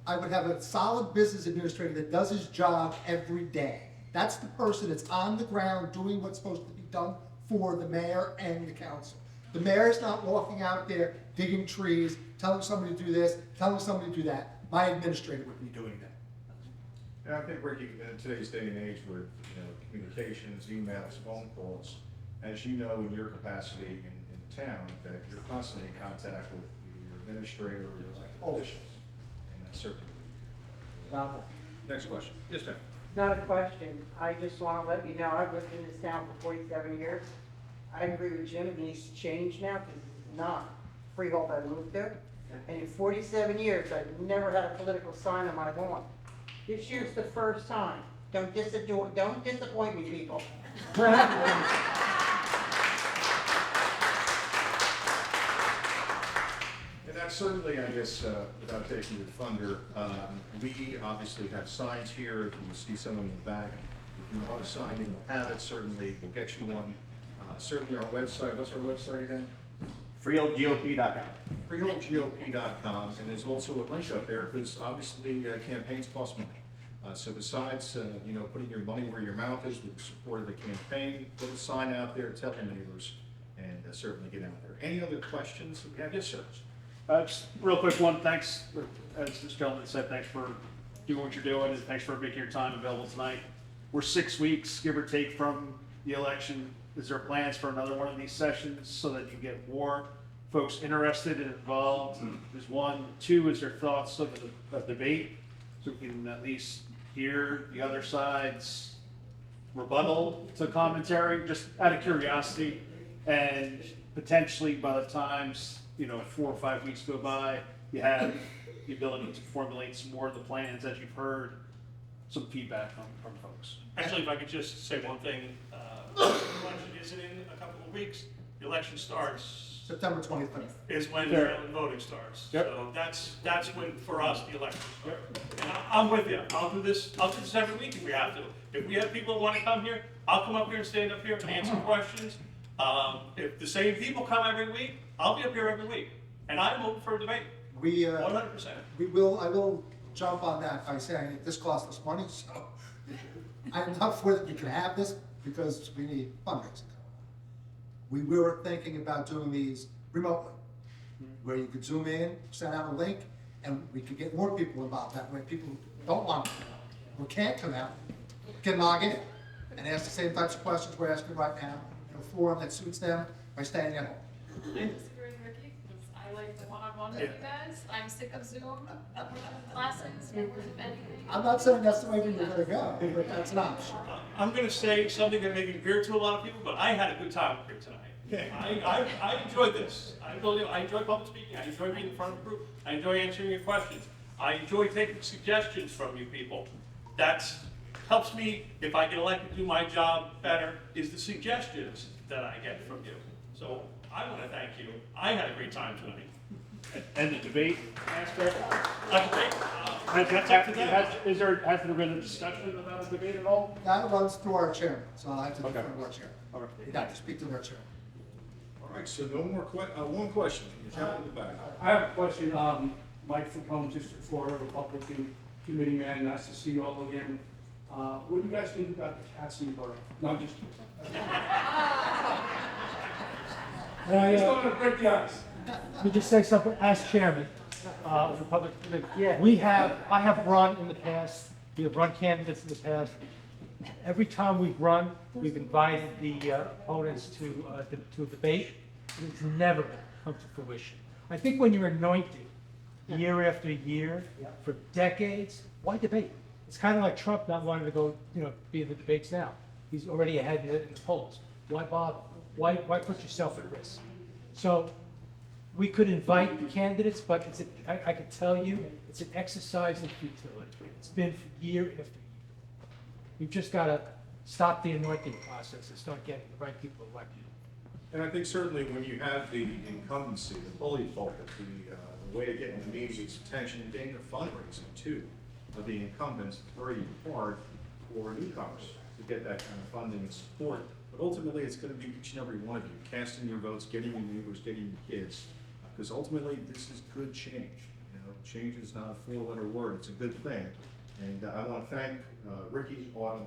Speaker 3: I would have a solid business administrator that does his job every day. That's the person that's on the ground doing what's supposed to be done for the mayor and the council. The mayor's not walking out there digging trees, telling somebody to do this, telling somebody to do that. My administrator would be doing that.
Speaker 1: And I think, Ricky, in today's day and age with, communications, emails, phone calls, as you know, in your capacity in town, that you're constantly in contact with your administrator or your elected officials. And that's certainly what you do. Next question. Yes, ma'am.
Speaker 13: Not a question. I just want to let you know, I've lived in this town for 47 years. I agree with Jim, it needs to change now because it's not Freehold I moved to. And in 47 years, I've never had a political sign on my lawn. This year's the first time. Don't disappoint me, people.
Speaker 1: And that's certainly, I guess, without taking your thunder, we obviously have signs here. You can see some in the back. If you want a sign, you don't have it, certainly we'll get you one. Certainly our website, what's our website again?
Speaker 19: FreeholdGOP.com.
Speaker 1: FreeholdGOP.com, and there's also a link up there, because obviously campaigns cost money. So besides, putting your money where your mouth is with the support of the campaign, put a sign out there, tell your neighbors, and certainly get out there. Any other questions that we have? Yes, sir.
Speaker 20: Just real quick one, thanks, as this gentleman said, thanks for doing what you're doing, and thanks for making your time available tonight. We're 6 weeks, give or take, from the election. Is there plans for another one of these sessions so that you get more folks interested and involved? Is one. Two, is there thoughts of a debate, so we can at least hear the other side's rebuttal to commentary, just out of curiosity, and potentially by the times 4 or 5 weeks go by, you have the ability to formulate some more of the plans as you've heard some feedback from folks.
Speaker 4: Actually, if I could just say one thing, the election isn't in a couple of weeks. The election starts
Speaker 3: September 23rd.
Speaker 4: is when
Speaker 20: Sure.
Speaker 4: voting starts.
Speaker 20: Yep.
Speaker 4: So that's when, for us, the election starts. And I'm with you. I'll do this every week if we have to. If we have people who want to come here, I'll come up here and stand up here and answer questions. If the same people come every week, I'll be up here every week. And I'm open for a debate. 100%.
Speaker 3: I will jump on that by saying this costs us money, so I'm not for that you can have this because we need fundraising. We were thinking about doing these remotely, where you could zoom in, send out a link, and we could get more people involved. That way people who don't want to come out, who can't come out, can log in and ask the same types of questions we're asking right now in a forum that suits them by staying at home.
Speaker 10: I'm disagreeing with Ricky, because I like the one-on-one with you guys. I'm sick of Zoom classes, more of anything.
Speaker 3: I'm not saying that's the way we were gonna go, but that's an option.
Speaker 4: I'm going to say something that may be weird to a lot of people, but I had a good time up here tonight. I enjoyed this. I enjoy public speaking. I enjoy being in front of a group. I enjoy answering your questions. I enjoy taking suggestions from you people. That's helps me, if I get elected to do my job better, is the suggestions that I get from you. So I want to thank you. I had a great time tonight.
Speaker 20: And the debate aspect?
Speaker 4: A debate,
Speaker 20: Has there been a discussion about a debate at all?
Speaker 3: That runs through our chairman, so I have to defer
Speaker 20: Okay.
Speaker 3: to our chairman.
Speaker 20: Okay.
Speaker 3: You'd have to speak to their chairman.
Speaker 1: All right, so no more one question, the gentleman in the back.
Speaker 21: I have a question, Mike from District 4, Republican Committeeman, nice to see you all again. What do you guys think about the cats in the borough? No, I'm just kidding. Just want to break the ice.
Speaker 5: Let me just say something, as chairman of the public, I have run in the past, we have run candidates in the past. Every time we've run, we've invited the opponents to a debate, and it's never come to fruition. I think when you're anointed year after year for decades, why debate? It's kind of like Trump not wanting to go, be in the debates now. He's already ahead in the polls. Why bother? Why put yourself at risk? So we could invite the candidates, but I can tell you, it's an exercise in futility. It's been for year after year. We've just got to stop the anointing process and start getting the right people elected.
Speaker 1: And I think certainly when you have the incumbency, the bully pulpit, the way to get in the media's attention and getting the fundraising too of the incumbents, very hard for newcomers to get that kind of funding and support. But ultimately, it's going to be each and every one of you casting your votes, getting your neighbors, getting your kids, because ultimately this is good change. Change is not a four-letter word; it's a good thing. And I want to thank Ricky, Autumn,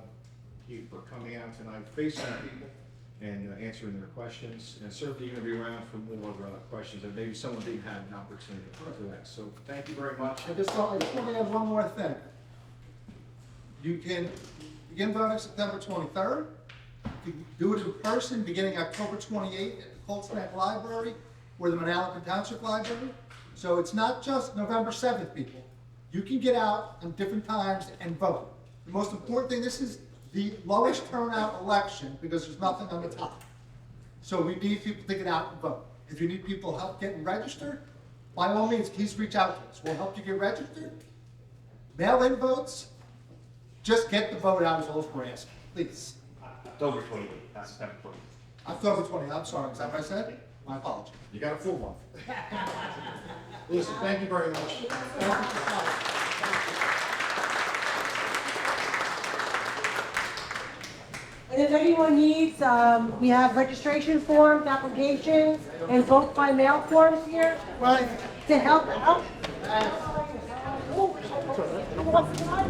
Speaker 1: Keith for coming out tonight, facing people, and answering their questions. And certainly you're going to be around for more questions that maybe someone didn't have an opportunity to ask. So thank you very much.
Speaker 3: I just want to add one more thing. You can begin voting September 23rd. You can do it in person beginning October 28th at the Colts Neck Library or the Manalapan Township Library. So it's not just November 7th, people. You can get out on different times and vote. The most important thing, this is the lowest turnout election because there's nothing on the top. So we need people to get out and vote. If you need people help getting registered, by all means, please reach out to us. We'll help you get registered. Mail-in votes, just get the vote out is all we're asking, please.
Speaker 20: October 28th, not September 20th.
Speaker 3: October 20th, I'm sorry, is that what I said? My apologies.
Speaker 1: You got a full month. Listen, thank you very much.
Speaker 15: And if anyone needs, we have registration forms, applications, and vote by mail forms here to help out.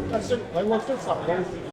Speaker 7: That's it. I want this.